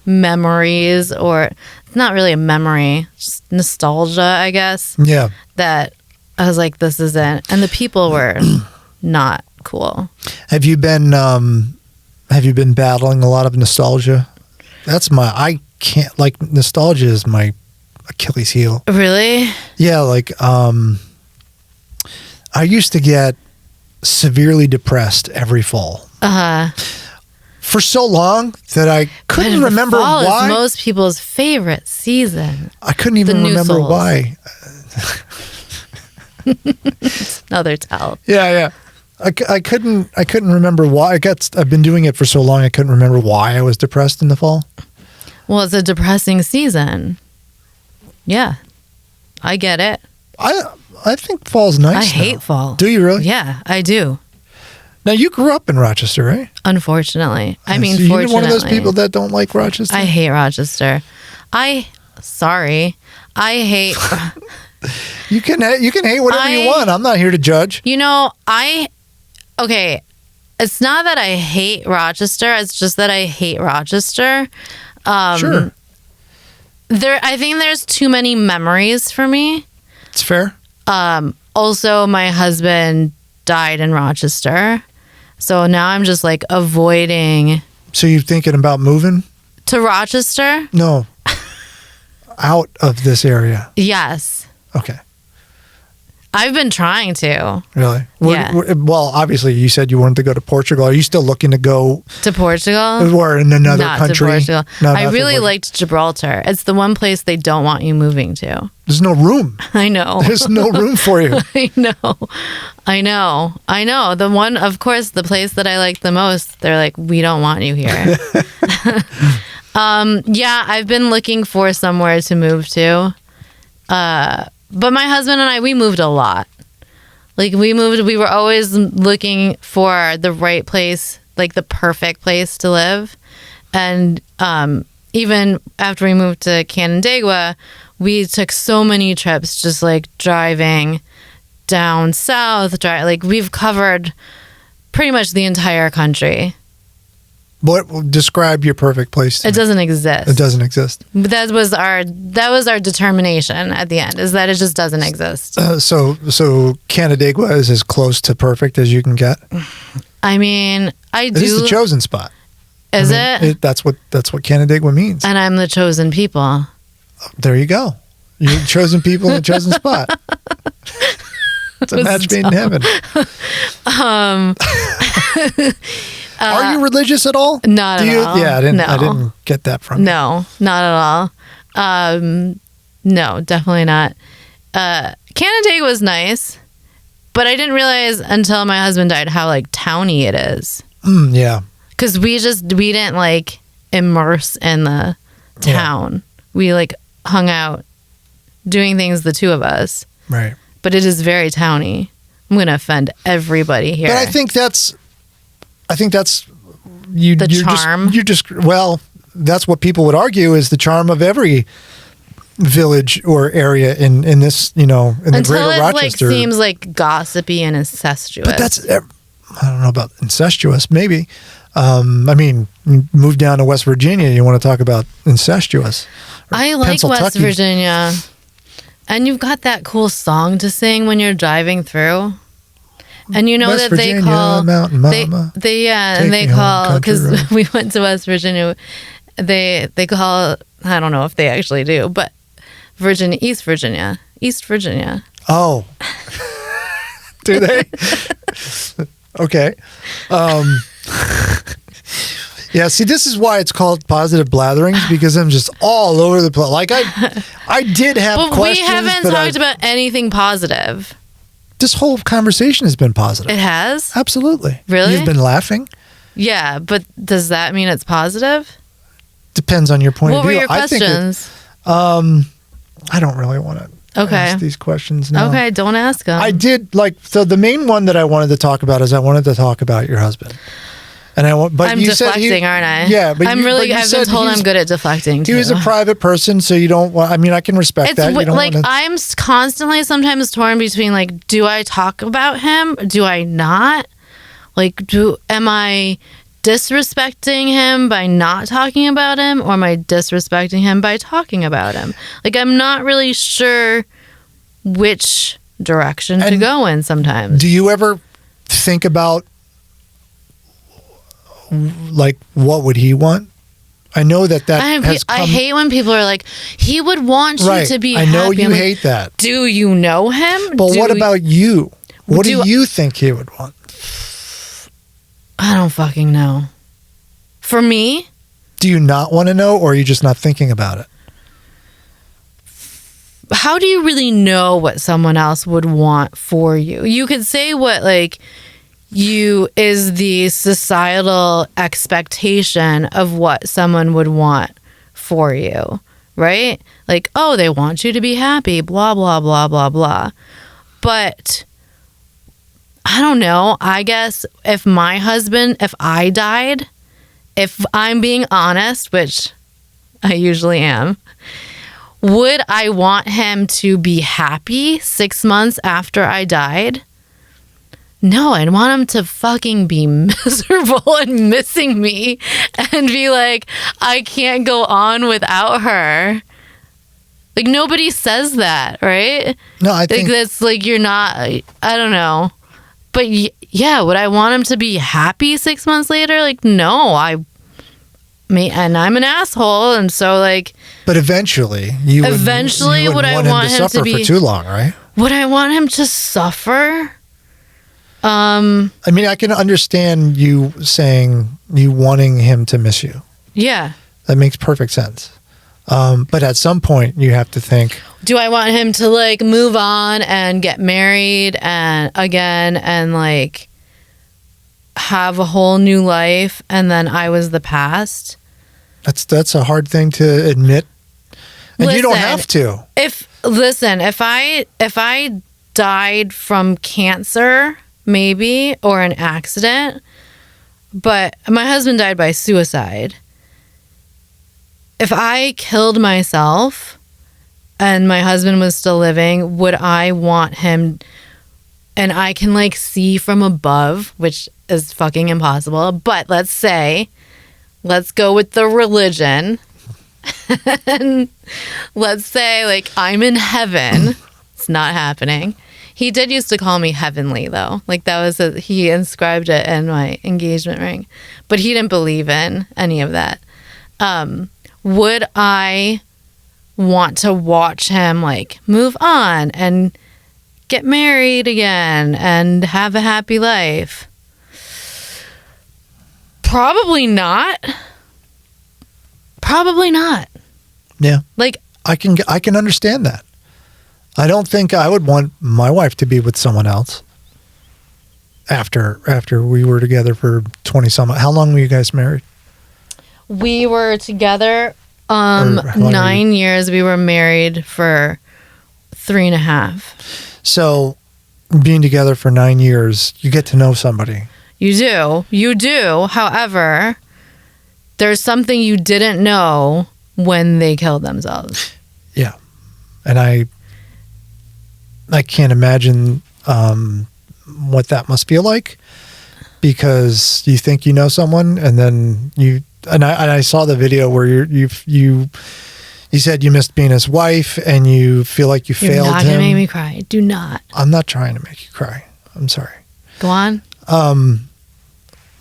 memories, or it's not really a memory, just nostalgia, I guess, Yeah. that I was like, this isn't. And the people were not cool. Have you been battling a lot of nostalgia? Nostalgia is my Achilles heel. Really? Yeah, like I used to get severely depressed every fall. For so long that I couldn't remember fall why. is most people's favorite season. I couldn't even new remember souls. why. Another tell. Yeah. I couldn't remember why. I've been doing it for so long. I couldn't remember why I was depressed in the fall. Well, it's a depressing season. Yeah, I get it. I think fall's nice. I now. hate fall. Do you really? Yeah, I do. Now you grew up in Rochester, right? Unfortunately, I mean, so you're fortunately, one of those people that don't like Rochester. I hate Rochester. I hate. You can hate whatever you want. I'm not here to judge. Okay, it's not that I hate Rochester. It's just that I hate Rochester. Sure, I think there's too many memories for me. it's fair. Also, my husband died in Rochester, so now I'm just like avoiding So you're thinking about moving? to Rochester. No, out of this area. Yes, Okay, I've been trying to. really? Yeah. Well, obviously, you said you wanted to go to Portugal. Are you still looking to go To Portugal? or in another Not country? to Portugal. No, I not to really Portugal. liked Gibraltar. It's the one place they don't want you moving to. There's no room. I know. There's no room for you. I know. Of course, the place that I like the most, they're like, we don't want you here. Yeah, I've been looking for somewhere to move to. But my husband and I, we moved a lot. Like, we were always looking for the right place, like the perfect place to live. And even after we moved to Canandaigua, we took so many trips, just like driving down south. We've covered pretty much the entire country. What describe your perfect place? To It me? doesn't exist. It doesn't exist. But that was our determination at the end, is that it just doesn't exist. So Canandaigua is as close to perfect as you can get. I mean, I do. It is the chosen spot. Is I mean, it? That's what Canandaigua means. And I'm the chosen people. There you go. You're the chosen people in the chosen spot. It's a match made in heaven. Are you religious at all? Not at all. Yeah, I didn't No. get that from you. No, not at all. No, definitely not. Canandaigua was nice. But I didn't realize until my husband died how like towny it is. Yeah. Because we didn't like immerse in the town. Yeah. We like hung out doing things, the two of us. Right. But it is very towny. I'm going to offend everybody here. But I think that's the charm. Well, that's what people would argue is the charm of every village or area in this, in the Until greater it Rochester. Like seems like gossipy and incestuous. But that's, I don't know about incestuous, maybe. I mean, move down to West Virginia, you want to talk about incestuous. I like West Virginia. And you've got that cool song to sing when you're driving through. And you know West that Virginia, they call Mountain Mama, they call because we went to West Virginia. They call, I don't know if they actually do, but East Virginia. Oh, do they? Okay. Yeah, see, this is why it's called positive blatherings, because I'm just all over the place. Like I did have but questions, we haven't talked about anything positive. This whole conversation has been positive. It has? Absolutely. Really? You've been laughing? Yeah, but does that mean it's positive? Depends on your point of view. What were your questions? I don't really want to ask these questions now. Okay, don't ask them. I did so the main one that I wanted to talk about is I wanted to talk about your husband. And I'm deflecting, aren't I? Yeah, but I've been told I'm good at deflecting too. He was a private person, so you don't want, I mean, I can respect that. You don't like I'm constantly sometimes torn between like, do I talk about him? Do I not? Like, am I disrespecting him by not talking about him, or am I disrespecting him by talking about him? Like, I'm not really sure which direction to go in sometimes. Do you ever think about like what would he want? I know that I hate when people are like, he would want you to be happy. I know you hate that. Do you know him? But what about you? What do you think he would want? I don't fucking know. For me? Do you not want to know, or are you just not thinking about it? How do you really know what someone else would want for you? You could say what like is the societal expectation of what someone would want for you, right? Like, oh, they want you to be happy, blah, blah, blah, blah, blah. But I don't know. I guess if I died, if I'm being honest, which I usually am, would I want him to be happy 6 months after I died? No, I'd want him to fucking be miserable and missing me and be like, I can't go on without her. Like, nobody says that, right? No, I think that's like, you're not, I don't know. But yeah, would I want him to be happy 6 months later? Like, no, and I'm an asshole, and so like. But eventually, you would I want him to suffer for too long, right? Would I want him to suffer? I mean, I can understand you saying you wanting him to miss you. Yeah. That makes perfect sense. But at some point you have to think, do I want him to like move on and get married and again and like have a whole new life and then I was the past? That's a hard thing to admit. And you don't have to. If I died from cancer, maybe, or an accident, but my husband died by suicide. If I killed myself and my husband was still living, would I want him, and I can like see from above, which is fucking impossible, but let's go with the religion. And let's say like I'm in heaven. It's not happening. He did used to call me heavenly though. Like that was he inscribed it in my engagement ring, but he didn't believe in any of that. Would I want to watch him like move on and get married again and have a happy life? Probably not. Probably not. Yeah. Like I can understand that. I don't think I would want my wife to be with someone else. after we were together for 20 some. How long were you guys married? We were together Or how long were you- 9 years. We were married for 3.5. So being together for 9 years, you get to know somebody. You do. However, there's something you didn't know when they killed themselves. Yeah. And I can't imagine what that must feel like, because you think you know someone and then I saw the video where you said you missed being his wife and you feel like you You're failed not him. gonna make me cry. Do not. I'm not trying to make you cry. I'm sorry. Go on.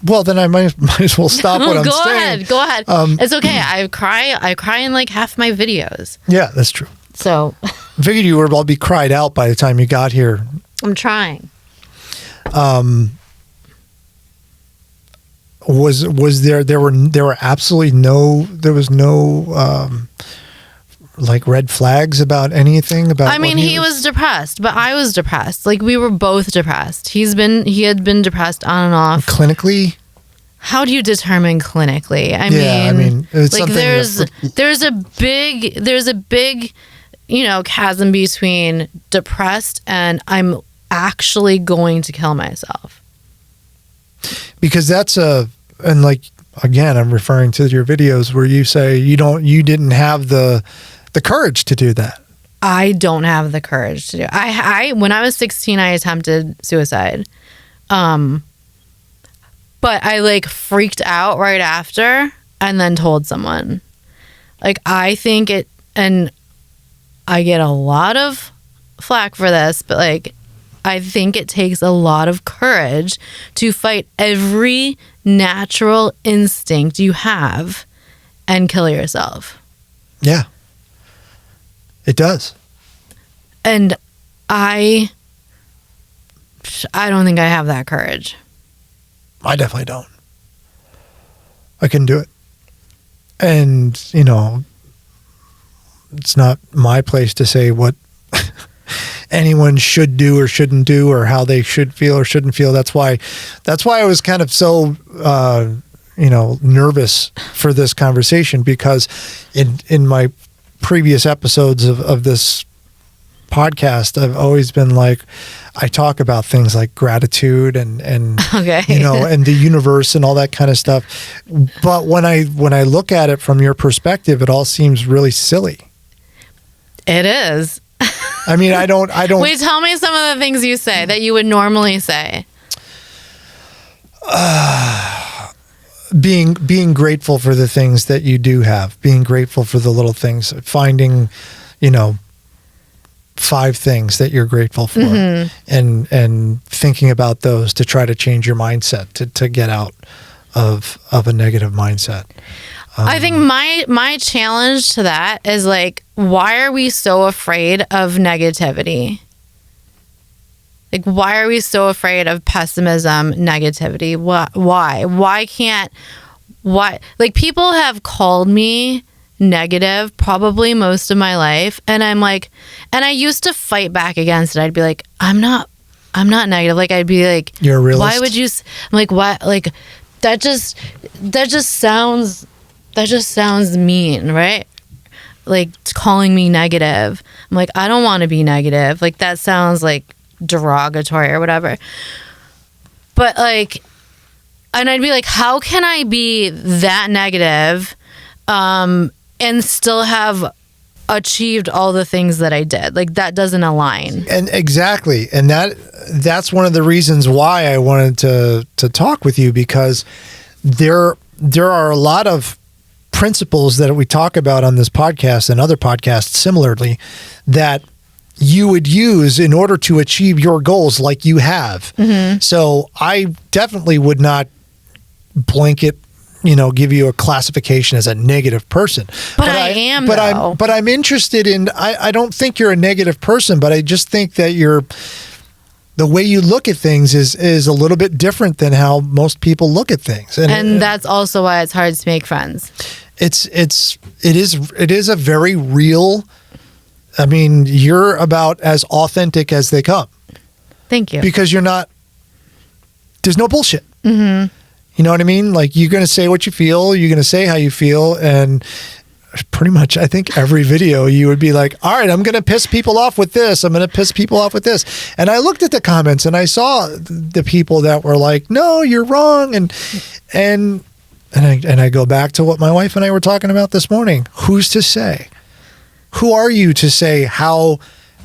Well, then I might as well stop what I'm saying. Go ahead. It's okay. I cry in like half my videos. Yeah, that's true. So I figured you were all be cried out by the time you got here. I'm trying. Was there were absolutely no like red flags about anything about I mean, he was depressed, but I was depressed. Like, we were both depressed. He had been depressed on and off. clinically? How do you determine clinically? I mean, it's like something there's a big, chasm between depressed and I'm actually going to kill myself. Because and like, again, I'm referring to your videos where you say you didn't have the courage to do that. I don't have the courage to do it. I when I was 16, I attempted suicide. But I like freaked out right after and then told someone. Like, I think it, and I get a lot of flack for this, but like, I think it takes a lot of courage to fight every natural instinct you have and kill yourself. Yeah. It does. And I don't think I have that courage. I definitely don't. I couldn't do it. And, it's not my place to say what anyone should do or shouldn't do or how they should feel or shouldn't feel. That's why I was kind of so, nervous for this conversation, because in my previous episodes of this podcast, I've always been like, I talk about things like gratitude and Okay. and the universe and all that kind of stuff. But when I look at it from your perspective, it all seems really silly. It is. I mean, I don't. Wait, tell me some of the things you say that you would normally say. Being grateful for the things that you do have, being grateful for the little things, finding, 5 things that you're grateful for, and thinking about those to try to change your mindset, to get out of a negative mindset. I think my challenge to that is like, why are we so afraid of negativity? Like, why are we so afraid of pessimism, negativity? Why? Why? Like, people have called me negative probably most of my life, and I'm like, and I used to fight back against it. I'd be like, I'm not negative. Like, I'd be like, you're a realist. Why would you? I'm like, why? Like, that just sounds mean, right? Like, calling me negative. I'm like, I don't want to be negative. Like, that sounds like derogatory or whatever. But like, and I'd be like, how can I be that negative and still have achieved all the things that I did? Like, that doesn't align. And exactly. And that's one of the reasons why I wanted to talk with you, because there are a lot of principles that we talk about on this podcast and other podcasts similarly that you would use in order to achieve your goals like you have. Mm-hmm. So I definitely would not blanket, give you a classification as a negative person. But I am, though. But I'm interested in, I don't think you're a negative person, but I just think that the way you look at things is a little bit different than how most people look at things. And that's also why it's hard to make friends. It is a very real, I mean, you're about as authentic as they come. Thank you. Because you're not there's no bullshit. Mm-hmm. You know what I mean? Like, you're going to say what you feel. You're going to say how you feel. And pretty much, I think every video you would be like, all right, I'm going to piss people off with this. I'm going to piss people off with this. And I looked at the comments and I saw the people that were like, no, you're wrong. And I go back to what my wife and I were talking about this morning. Who's to say? Who are you to say how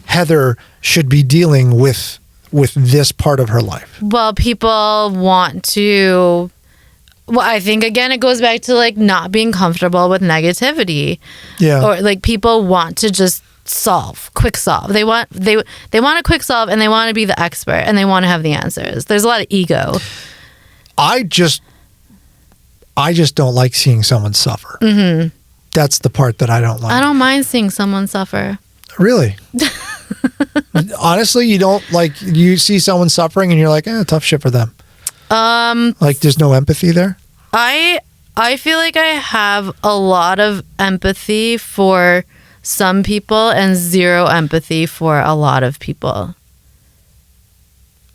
Heather should be dealing with this part of her life? Well, people want to... Well, I think, again, it goes back to, like, not being comfortable with negativity. Yeah. Or, like, people want to just quick solve. They want a quick solve, and they want to be the expert, and they want to have the answers. There's a lot of ego. I just don't like seeing someone suffer. Mm-hmm. That's the part that I don't like. I don't mind seeing someone suffer. Really? Honestly, you don't, like, you see someone suffering and you're like, tough shit for them. Like, there's no empathy there? I feel like I have a lot of empathy for some people and zero empathy for a lot of people.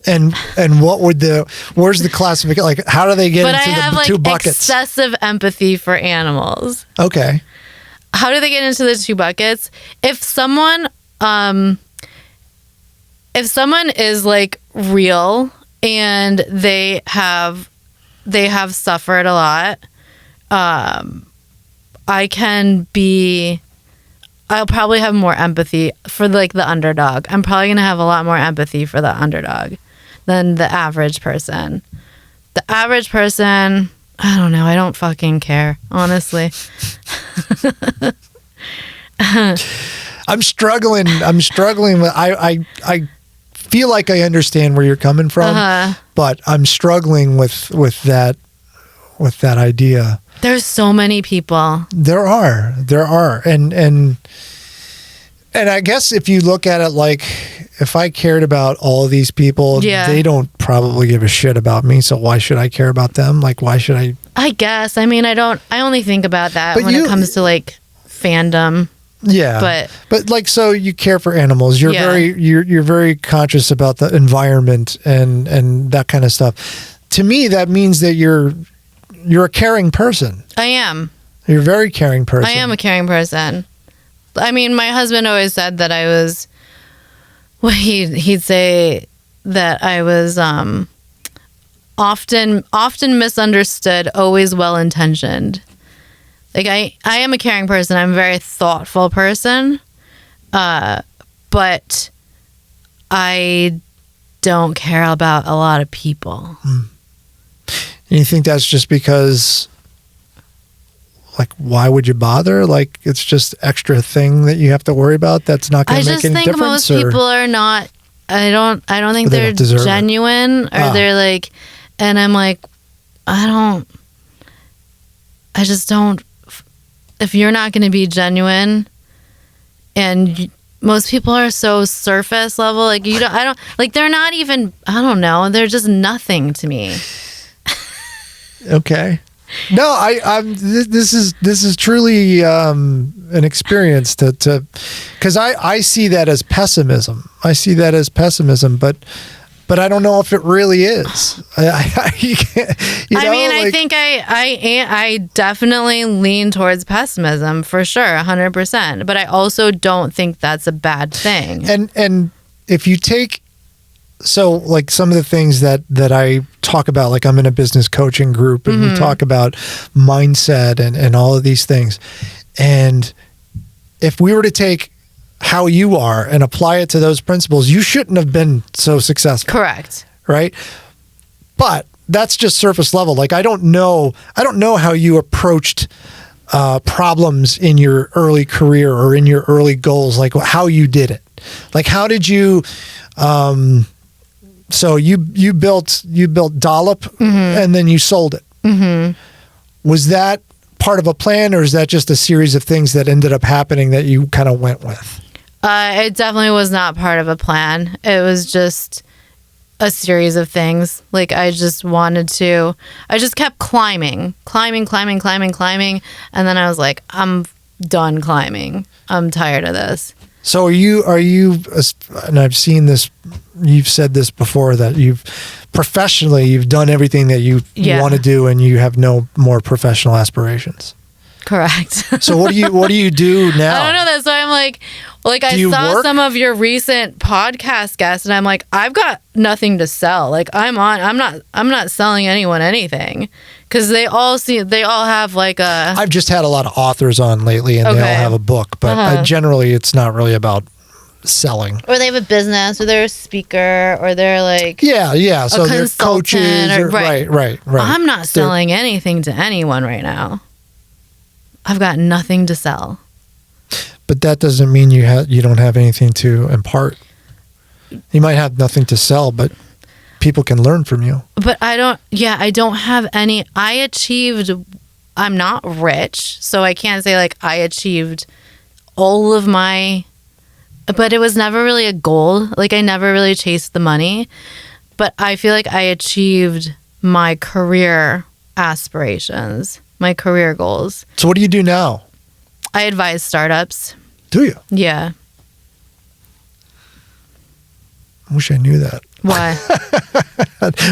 And where's the classification? Like, how do they get but into I have, the two buckets? Excessive empathy for animals. Okay. How do they get into the two buckets? If someone is, like, real and they have suffered a lot, I'll probably have more empathy for, like, the underdog. I'm probably going to have a lot more empathy for the underdog than the average person. The average person, I don't know. I don't fucking care, honestly. I'm struggling with, I feel like I understand where you're coming from, but I'm struggling with that idea. There's so many people. There are. And I guess if you look at it like, if I cared about all of these people, they don't probably give a shit about me. So why should I care about them? Like, why should I? I guess. I mean, I only think about that when it comes to, like, fandom. Yeah. But like, so you care for animals. You're very conscious about the environment and that kind of stuff. To me, that means that you're a caring person. I am. You're a very caring person. I am a caring person. I mean, my husband always said that I was, well, he'd say that I was often misunderstood, always well-intentioned. Like, I am a caring person. I'm a very thoughtful person. But I don't care about a lot of people. And you think that's just because, like, why would you bother? Like, it's just extra thing that you have to worry about that's not going to make any difference? I just think most people are not, I don't think they're genuine, or they're like, and I'm like, I just don't, if you're not going to be genuine, and most people are so surface level, like, they're not even, I don't know, they're just nothing to me. Okay. No, this is truly an experience to because I see that as pessimism. But I don't know if it really is. I think I definitely lean towards pessimism for sure, 100%. But I also don't think that's a bad thing. And if you take, so like some of the things that I talk about, like I'm in a business coaching group and we talk about mindset and all of these things. And if we were to take how you are and apply it to those principles, you shouldn't have been so successful. Correct. Right? But that's just surface level. Like, I don't know how you approached problems in your early career or in your early goals, like how you did it. Like, how did you so you built Dollop and then you sold it. Mm-hmm. Was that part of a plan, or is that just a series of things that ended up happening that you kind of went with? It definitely was not part of a plan. It was just a series of things. Like, I just kept climbing. And then I was like, I'm done climbing. I'm tired of this. So are you, and I've seen this, you've said this before, that you've professionally, you've done everything that you want to do, and you have no more professional aspirations. Correct. So what do you do now? I don't know. That's why I'm like I saw some of your recent podcast guests, and I'm like, I've got nothing to sell. Like I'm not selling anyone anything, because they all have like a. I've just had a lot of authors on lately, and they all have a book, but generally it's not really about selling. Or they have a business, or they're a speaker, or they're like so they're coaches, right. I'm not selling anything to anyone right now. I've got nothing to sell. But that doesn't mean you don't have anything to impart. You might have nothing to sell, but people can learn from you. But I don't have any. I'm not rich, so I can't say like I achieved all of my. But it was never really a goal. Like I never really chased the money. But I feel like I achieved my career aspirations, my career goals. So what do you do now? I advise startups. Do you? Yeah. I wish I knew that. Why?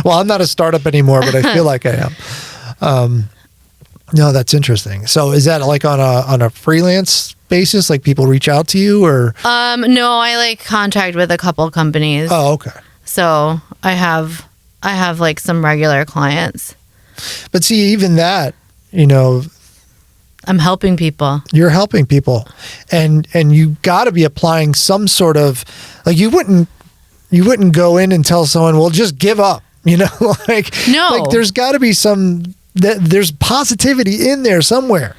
Well, I'm not a startup anymore, but I feel like I am. No, that's interesting. So is that like on a freelance basis? Like people reach out to you, or? No, I like contract with a couple companies. Oh, okay. So I have like some regular clients. But see, even that, I'm helping people. You're helping people, and you got to be applying some sort of, like you wouldn't go in and tell someone, well, just give up, no. Like there's got to be there's positivity in there somewhere,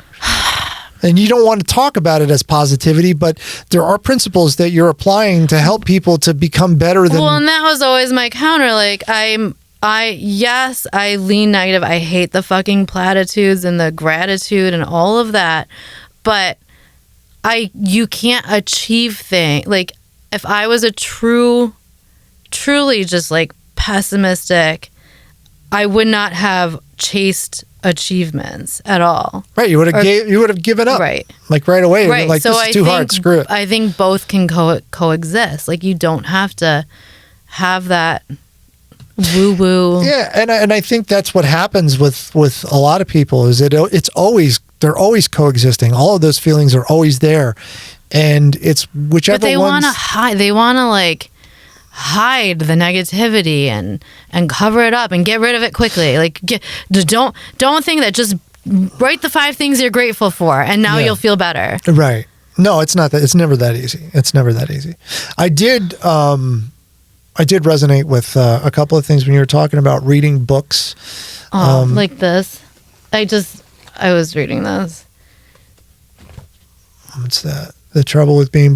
and you don't want to talk about it as positivity, but there are principles that you're applying to help people to become better than. Well, and that was always my counter. Like I lean negative. I hate the fucking platitudes and the gratitude and all of that. But you can't achieve things. Like if I was a truly just like pessimistic, I would not have chased achievements at all. Right. You would have given up. Right. Like right away. Right. Like so this is too hard. Screw it. I think both can coexist. Like you don't have to have that woo woo. Yeah, and I think that's what happens with a lot of people is they're always coexisting. All of those feelings are always there, and it's whichever. But they want to hide. They want to like hide the negativity and cover it up and get rid of it quickly. Like don't think that. Just write the 5 things you're grateful for, and now you'll feel better. Right. No, it's not that. It's never that easy. It's never that easy. I did resonate with a couple of things when you were talking about reading books. Like this. I was reading this. What's that? The Trouble with Being...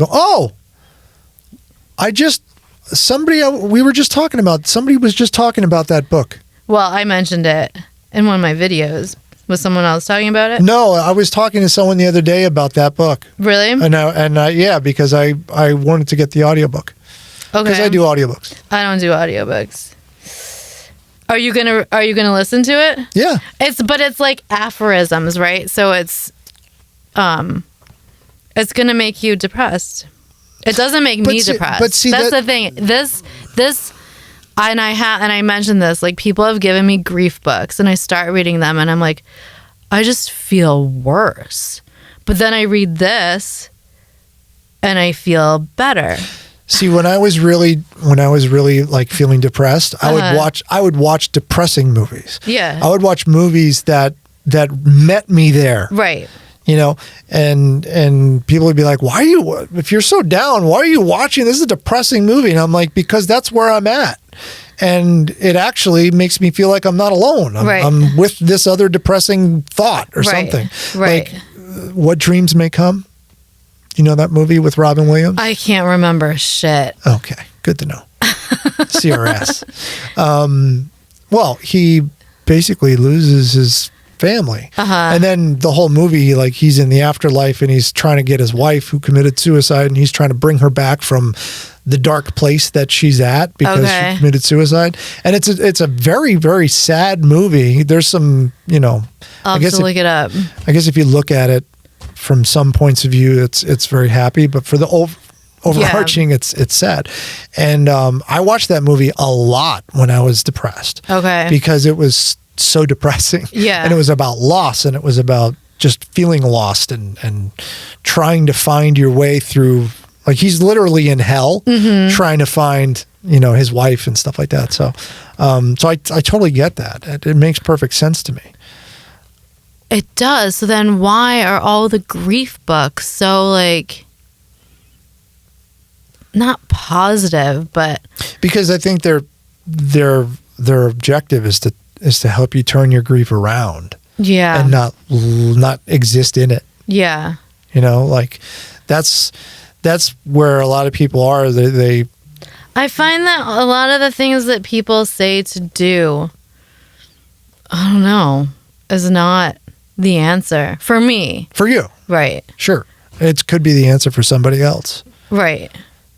we were just talking about... Somebody was just talking about that book. Well, I mentioned it in one of my videos. Was someone else talking about it? No, I was talking to someone the other day about that book. Really? And because I wanted to get the audiobook. Okay. Because I do audiobooks. I don't do audiobooks. Are you gonna listen to it? Yeah. It's like aphorisms, right? So it's gonna make you depressed. It doesn't make me depressed. But see, that's the thing. This and I mentioned this, like people have given me grief books and I start reading them and I'm like, I just feel worse. But then I read this and I feel better. See, when I was really like feeling depressed, I would watch depressing movies. Yeah. I would watch movies that met me there. Right. And people would be like, if you're so down, why are you watching? This is a depressing movie. And I'm like, because that's where I'm at. And it actually makes me feel like I'm not alone. I'm with this other depressing thought or something. Right. Like, What Dreams May Come. You know that movie with Robin Williams? I can't remember shit. Okay, good to know. CRS. Well, he basically loses his family. And then the whole movie, like he's in the afterlife and he's trying to get his wife who committed suicide and he's trying to bring her back from the dark place that she's at because she committed suicide. And it's a very, very sad movie. There's some, I'll have to look it up. I guess if you look at it from some points of view, it's very happy, but for the overarching, it's sad. And I watched that movie a lot when I was depressed. Okay. Because it was so depressing. Yeah. And it was about loss, and it was about just feeling lost and trying to find your way through. Like, he's literally in hell trying to find, his wife and stuff like that. So, I totally get that. It makes perfect sense to me. It does. So then why are all the grief books so, like, not positive, but... Because I think their objective is to help you turn your grief around. Yeah. And not exist in it. Yeah. Like, that's where a lot of people are. They I find that a lot of the things that people say to do, I don't know, is not the answer for me. For you. Right. Sure. It could be the answer for somebody else. Right.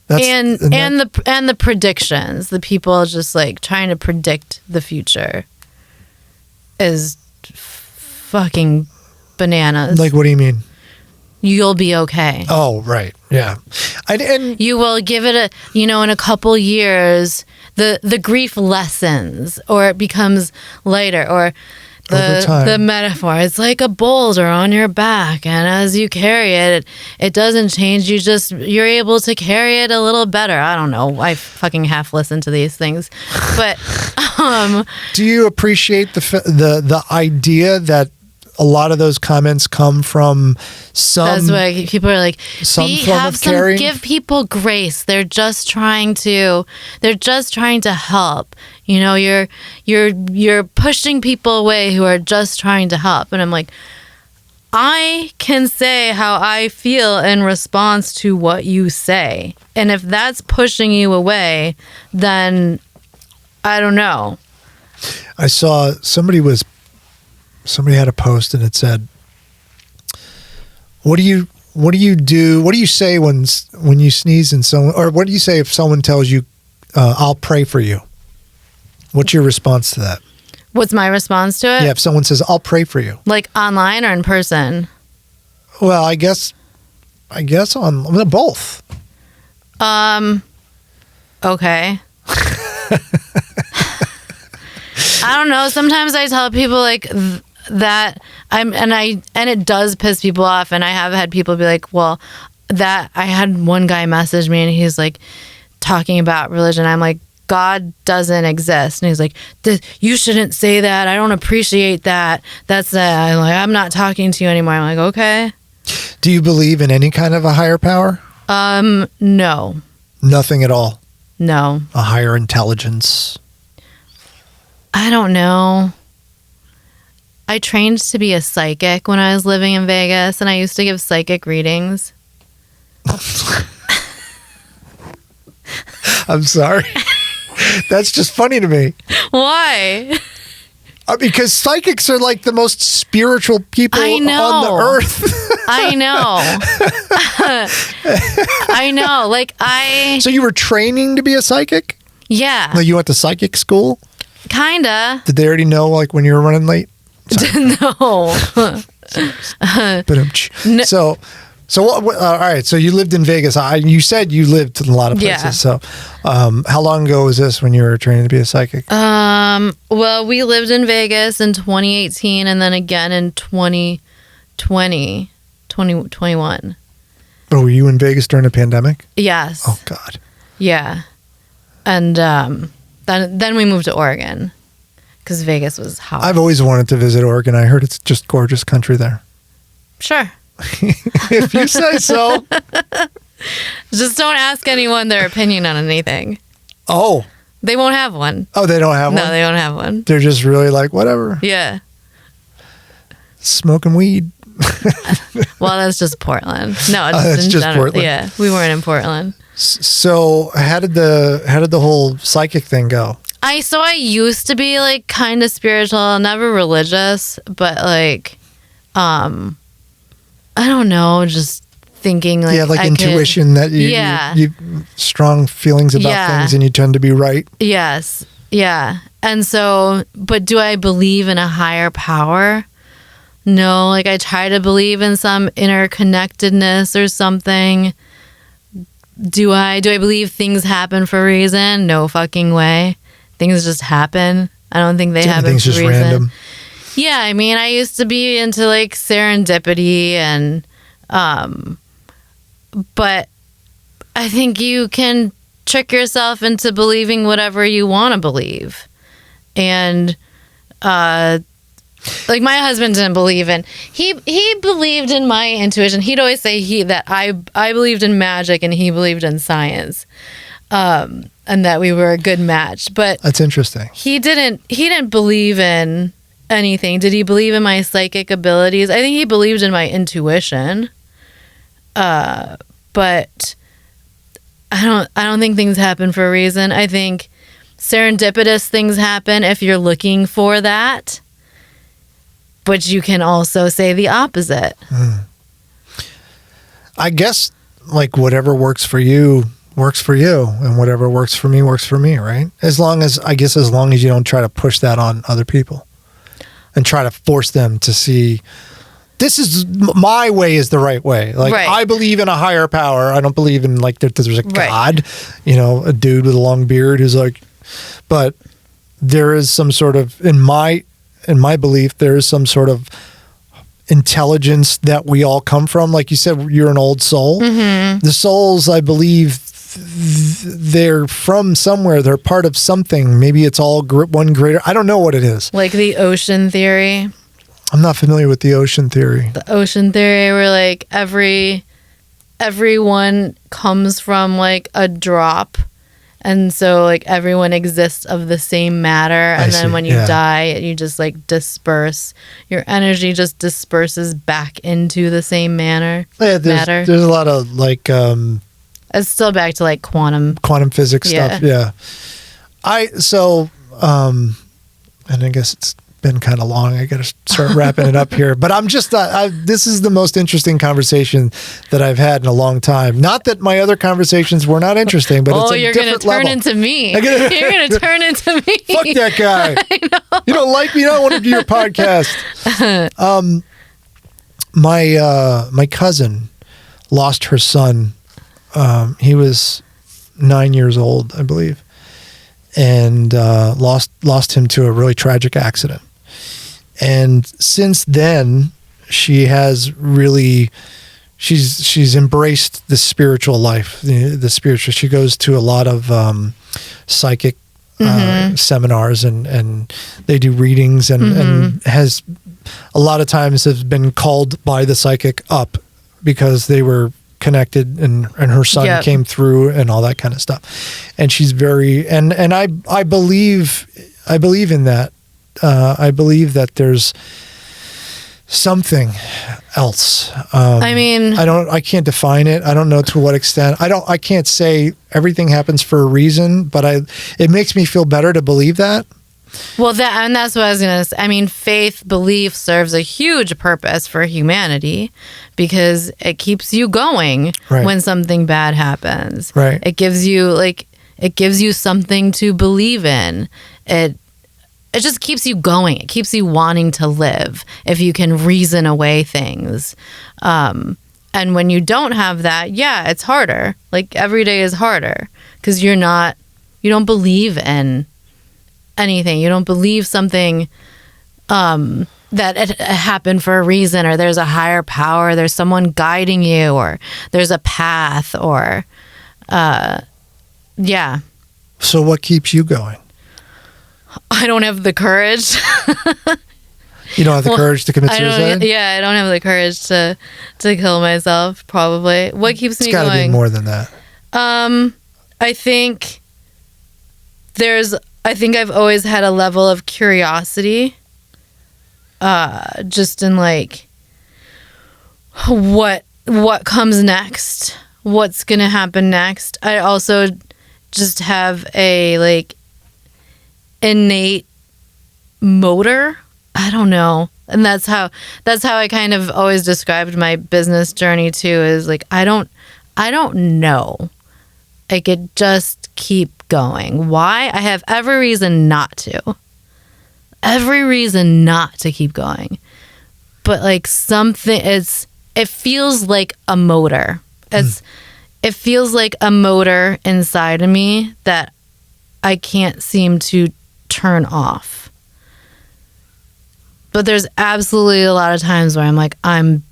And the predictions, the people just like trying to predict the future is fucking bananas. Like, what do you mean? You'll be okay. Oh, right. Yeah. And you will give it in a couple years, the grief lessens, or it becomes lighter, or the metaphor, it's like a boulder on your back, and as you carry it, it doesn't change. You're able to carry it a little better. I don't know. I fucking half listen to these things, but do you appreciate the idea that a lot of those comments come from some? That's why people are like, give people grace. They're just trying to help. You're pushing people away who are just trying to help. And I'm like, I can say how I feel in response to what you say. And if that's pushing you away, then I don't know. I saw somebody had a post and it said, what do you do? What do you say when you sneeze and someone, or what do you say if someone tells you, I'll pray for you? What's your response to that? What's my response to it? Yeah. If someone says, I'll pray for you. Like online or in person? Well, I guess on both. Okay. I don't know. Sometimes I tell people like that and it does piss people off, and I have had people be like, well, that I had one guy message me and he's like talking about religion. I'm like, God doesn't exist, and he's like, you shouldn't say that. I don't appreciate that. I'm not talking to you anymore. I'm like, okay. Do you believe in any kind of a higher power? No. Nothing at all? No. A higher intelligence? I don't know. I trained to be a psychic when I was living in Vegas, and I used to give psychic readings. I'm sorry. That's just funny to me. Why? Because psychics are like the most spiritual people on the earth. I know. I know. Like So you were training to be a psychic? Yeah. Like you went to psychic school? Kinda. Did they already know like when you were running late? No. So what, all right. So you lived in Vegas. You said you lived in a lot of places. Yeah. So how long ago was this when you were training to be a psychic? Well, we lived in Vegas in 2018 and then again in 2021. Oh, were you in Vegas during the pandemic? Yes. Oh, God. Yeah. And then we moved to Oregon because Vegas was hot. I've always wanted to visit Oregon. I heard it's just gorgeous country there. Sure. If you say so. Just don't ask anyone their opinion on anything. Oh. They won't have one. Oh, they don't have one? No, they don't have one. They're just really like, whatever. Yeah. Smoking weed. Well, that's just Portland. No, that's just Portland. Yeah, we weren't in Portland. So how did the whole psychic thing go? I used to be like kind of spiritual, never religious, but like, I don't know, just thinking like, intuition that you strong feelings about things and you tend to be right. Yes. Yeah. And so, but do I believe in a higher power? No, like I try to believe in some interconnectedness or something, Do I believe things happen for a reason? No fucking way. Things just happen. I don't think they happen Everything's for a just reason. random. Yeah, I mean, I used to be into like serendipity and but I think you can trick yourself into believing whatever you want to believe. And like my husband didn't believe in he believed in my intuition. He'd always say that I believed in magic and he believed in science. And that we were a good match. But That's interesting. he didn't believe in anything. Did he believe in my psychic abilities? I think he believed in my intuition. But I don't think things happen for a reason. I think serendipitous things happen if you're looking for that. But you can also say the opposite. I guess like whatever works for you, and whatever works for me, right? As long as you don't try to push that on other people and try to force them to see this is my way is the right way. Like Right. I believe in a higher power. I don't believe in like there's a Right. God, a dude with a long beard who's like, but there is some sort of, in my belief, there is some sort of intelligence that we all come from. Like you said, you're an old soul. Mm-hmm. The souls, I believe, they're from somewhere. They're part of something. Maybe it's all one greater. I don't know what it is. Like the ocean theory. I'm not familiar with the ocean theory. The ocean theory where like everyone comes from like a drop. And so like everyone exists of the same matter. And then when you die, you just like disperse. Your energy just disperses back into the same matter. Yeah, matter. There's a lot of like It's still back to like quantum physics stuff. Yeah. And I guess it's been kind of long. I got to start wrapping it up here. But I'm just, this is the most interesting conversation that I've had in a long time. Not that my other conversations were not interesting, but it's a you're different gonna turn level. into me. You're gonna turn into me. Fuck that guy. I know. You don't like me? I don't want to do your podcast. My cousin lost her son. He was 9 years old, I believe, and lost him to a really tragic accident. And since then, she's embraced the spiritual life, the spiritual. She goes to a lot of psychic seminars and they do readings and has a lot of times has been called by the psychic up because they were connected and her son came through and all that kind of stuff. And she's very, and I believe in that. I believe that there's something else. I can't define it. I don't know to what extent. I can't say everything happens for a reason, but it makes me feel better to believe that. Well, that's what I was going to say. I mean, faith, belief serves a huge purpose for humanity because it keeps you going when something bad happens. Right. It gives you something to believe in. It just keeps you going. It keeps you wanting to live if you can reason away things. And when you don't have that, it's harder. Like every day is harder because you don't believe in anything. You don't believe something that it happened for a reason, or there's a higher power, there's someone guiding you, or there's a path, or So what keeps you going? I don't have the courage. You don't have the courage to commit suicide? I don't have the courage to kill myself, probably. What keeps me going? It's got to be more than that. I think I've always had a level of curiosity, just in like what comes next, what's gonna happen next. I also just have a like innate motor. I don't know, and that's how I kind of always described my business journey too. Is like I don't know. I could just keep going. Why? I have every reason not to. Every reason not to keep going. But like it feels like a motor. it feels like a motor inside of me that I can't seem to turn off. But there's absolutely a lot of times where I'm like, I'm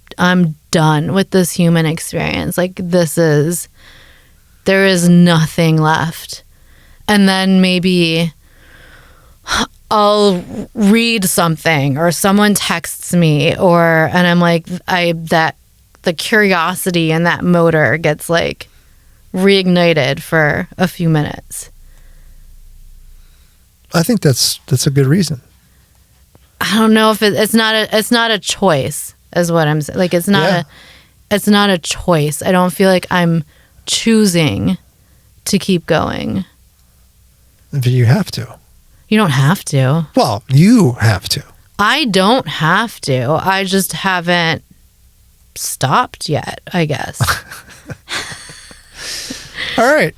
done with this human experience. Like, there is nothing left. And then maybe I'll read something or someone texts me, and I'm like, the curiosity and that motor gets like reignited for a few minutes. I think that's a good reason. I don't know if it's not a choice, is what I'm saying. Like, it's not a choice. I don't feel like I'm choosing to keep going. But you have to. You don't have to. Well, you have to. I don't have to. I just haven't stopped yet, I guess. All right.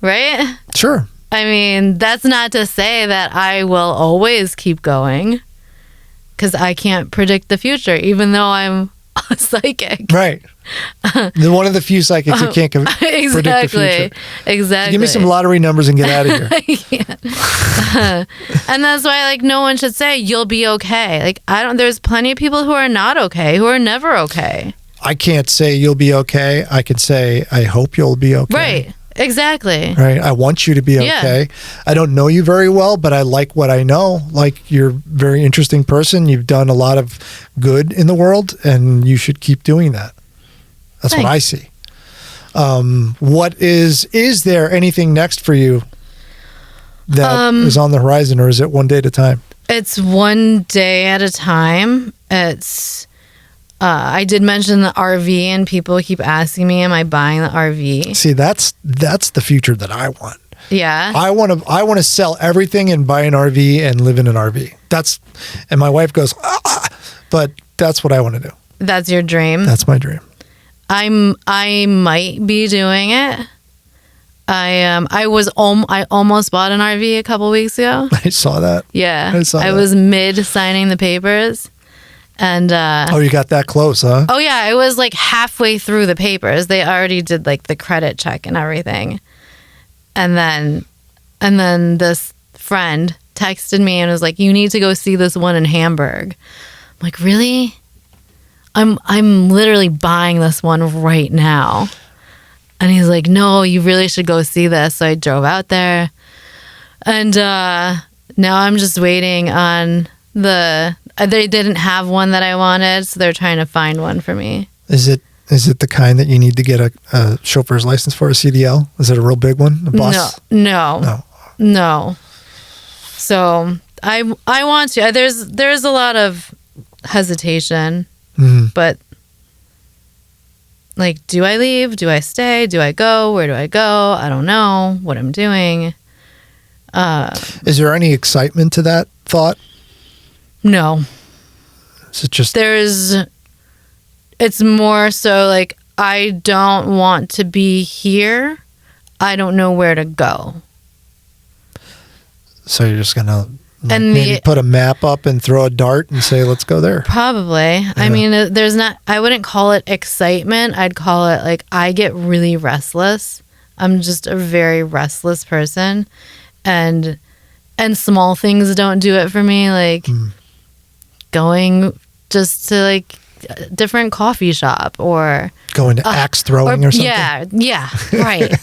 Right? Sure. I mean, that's not to say that I will always keep going, because I can't predict the future, even though I'm a psychic. Right. One of the few psychics who can't predict the future. Exactly. Give me some lottery numbers and get out of here. And that's why, like, no one should say you'll be okay. Like, there's plenty of people who are not okay, who are never okay. I can't say you'll be okay. I can say I hope you'll be okay. Right. Exactly. Right. I want you to be okay. I don't know you very well, but I like what I know. Like, you're a very interesting person. You've done a lot of good in the world, and you should keep doing that. That's Thanks. what I see. Is there anything next for you that is on the horizon, or is it one day at a time? It's one day at a time. I did mention the RV, and people keep asking me, am I buying the RV? See, that's the future that I want. Yeah. I want to sell everything and buy an RV and live in an RV. And my wife goes, but that's what I want to do. That's your dream? That's my dream. I might be doing it. I almost bought an RV a couple weeks ago. I saw that. Yeah. I was mid signing the papers. And you got that close, huh? Oh yeah, I was like halfway through the papers. They already did like the credit check and everything. And then this friend texted me and was like, "You need to go see this one in Hamburg." I'm like, "Really? I'm literally buying this one right now." And he's like, "No, you really should go see this." So I drove out there. And now I'm just waiting on they didn't have one that I wanted, so they're trying to find one for me. Is it the kind that you need to get a chauffeur's license for, a CDL? Is it a real big one? A bus? No. So I want to. There's a lot of hesitation, but like, do I leave? Do I stay? Do I go? Where do I go? I don't know what I'm doing. Is there any excitement to that thought? No. Is it just... It's more so like, I don't want to be here. I don't know where to go. So you're just going to maybe put a map up and throw a dart and say, let's go there? Probably. Yeah. I mean, I wouldn't call it excitement. I'd call it like, I get really restless. I'm just a very restless person. And small things don't do it for me. Like... going just to like a different coffee shop, or going to axe throwing or something. Yeah, right.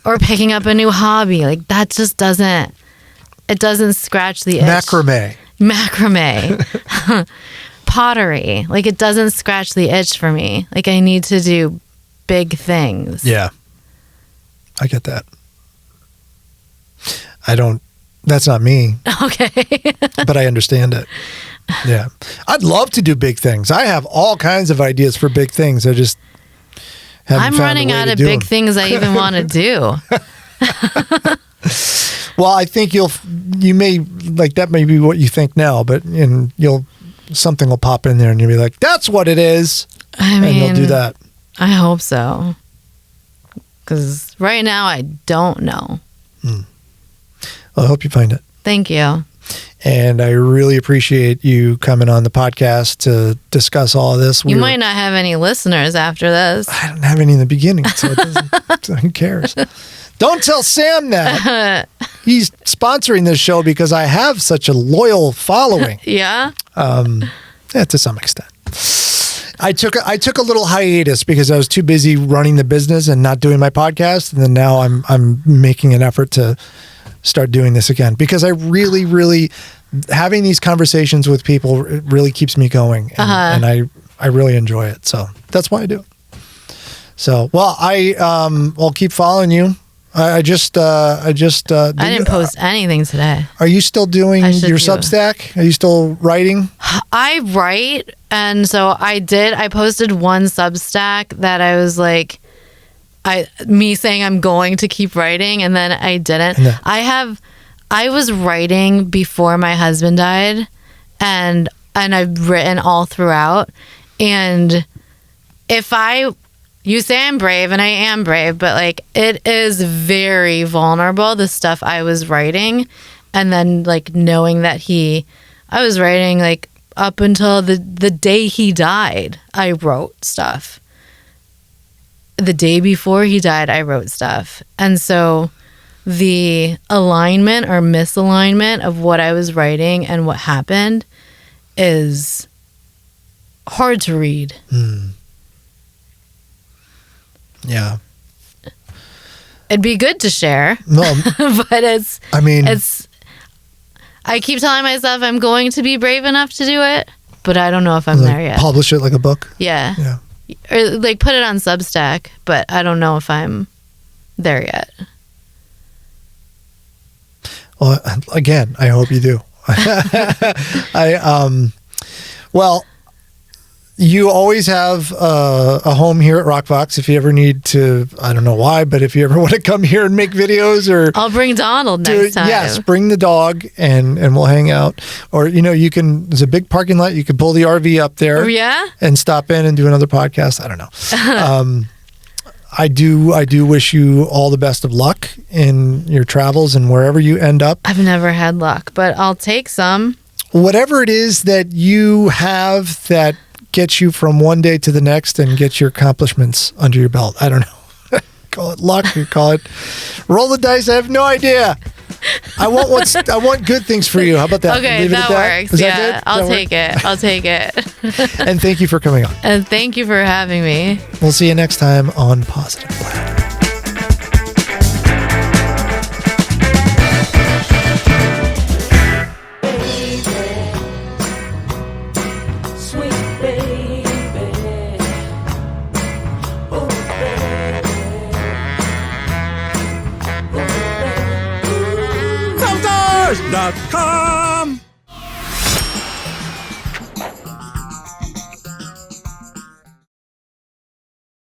Or picking up a new hobby. Like, that just doesn't scratch the itch. Macrame. Pottery. Like, it doesn't scratch the itch for me. Like, I need to do big things. Yeah. I get that. That's not me. Okay. But I understand it. Yeah. I'd love to do big things. I have all kinds of ideas for big things. I just haven't found a way to do them. I'm running out of big things I even want to do. Well, I think you may, like, that may be what you think now, but something will pop in there and you'll be like, that's what it is. And you'll do that. I hope so. Because right now I don't know. Well, I hope you find it. Thank you. And I really appreciate you coming on the podcast to discuss all of this. You might not have any listeners after this. I don't have any in the beginning, so it doesn't, so who cares? Don't tell Sam that. He's sponsoring this show because I have such a loyal following. Yeah? Yeah, to some extent. I took a little hiatus because I was too busy running the business and not doing my podcast, and then now I'm making an effort to start doing this again because I really having these conversations with people really keeps me going, and I really enjoy it. So that's why I do it. So well, I'll keep following you. I didn't post anything today. Are you still doing your Substack? Are you still writing? I write, and so I did. I posted one Substack that I was like, me saying I'm going to keep writing, and then I didn't. I was writing before my husband died, and I've written all throughout. And you say I'm brave, and I am brave, but like it is very vulnerable, the stuff I was writing. And then like knowing that I was writing like up until the day he died, I wrote stuff. The day before he died, I wrote stuff. And so the alignment or misalignment of what I was writing and what happened is hard to read. Yeah. It'd be good to share. No, but I keep telling myself I'm going to be brave enough to do it, but I don't know if I'm there yet. Publish it like a book? Yeah. Yeah. Or like put it on Substack, but I don't know if I'm there yet. Well, again, I hope you do. Well, you always have a home here at Rockvox if you ever need to, I don't know why, but if you ever want to come here and make videos or... I'll bring Donald next time. Yes, bring the dog and we'll hang out. Or, there's a big parking lot. You could pull the RV up there. Yeah? And stop in and do another podcast. I don't know. I do wish you all the best of luck in your travels and wherever you end up. I've never had luck, but I'll take some. Whatever it is that you have that gets you from one day to the next and get your accomplishments under your belt. I don't know. Call it luck or call it roll the dice. I have no idea. I want good things for you. How about that? Okay, that works. Yeah, I'll take it. I'll take it. And thank you for coming on. And thank you for having me. We'll see you next time on Positive Blab. .com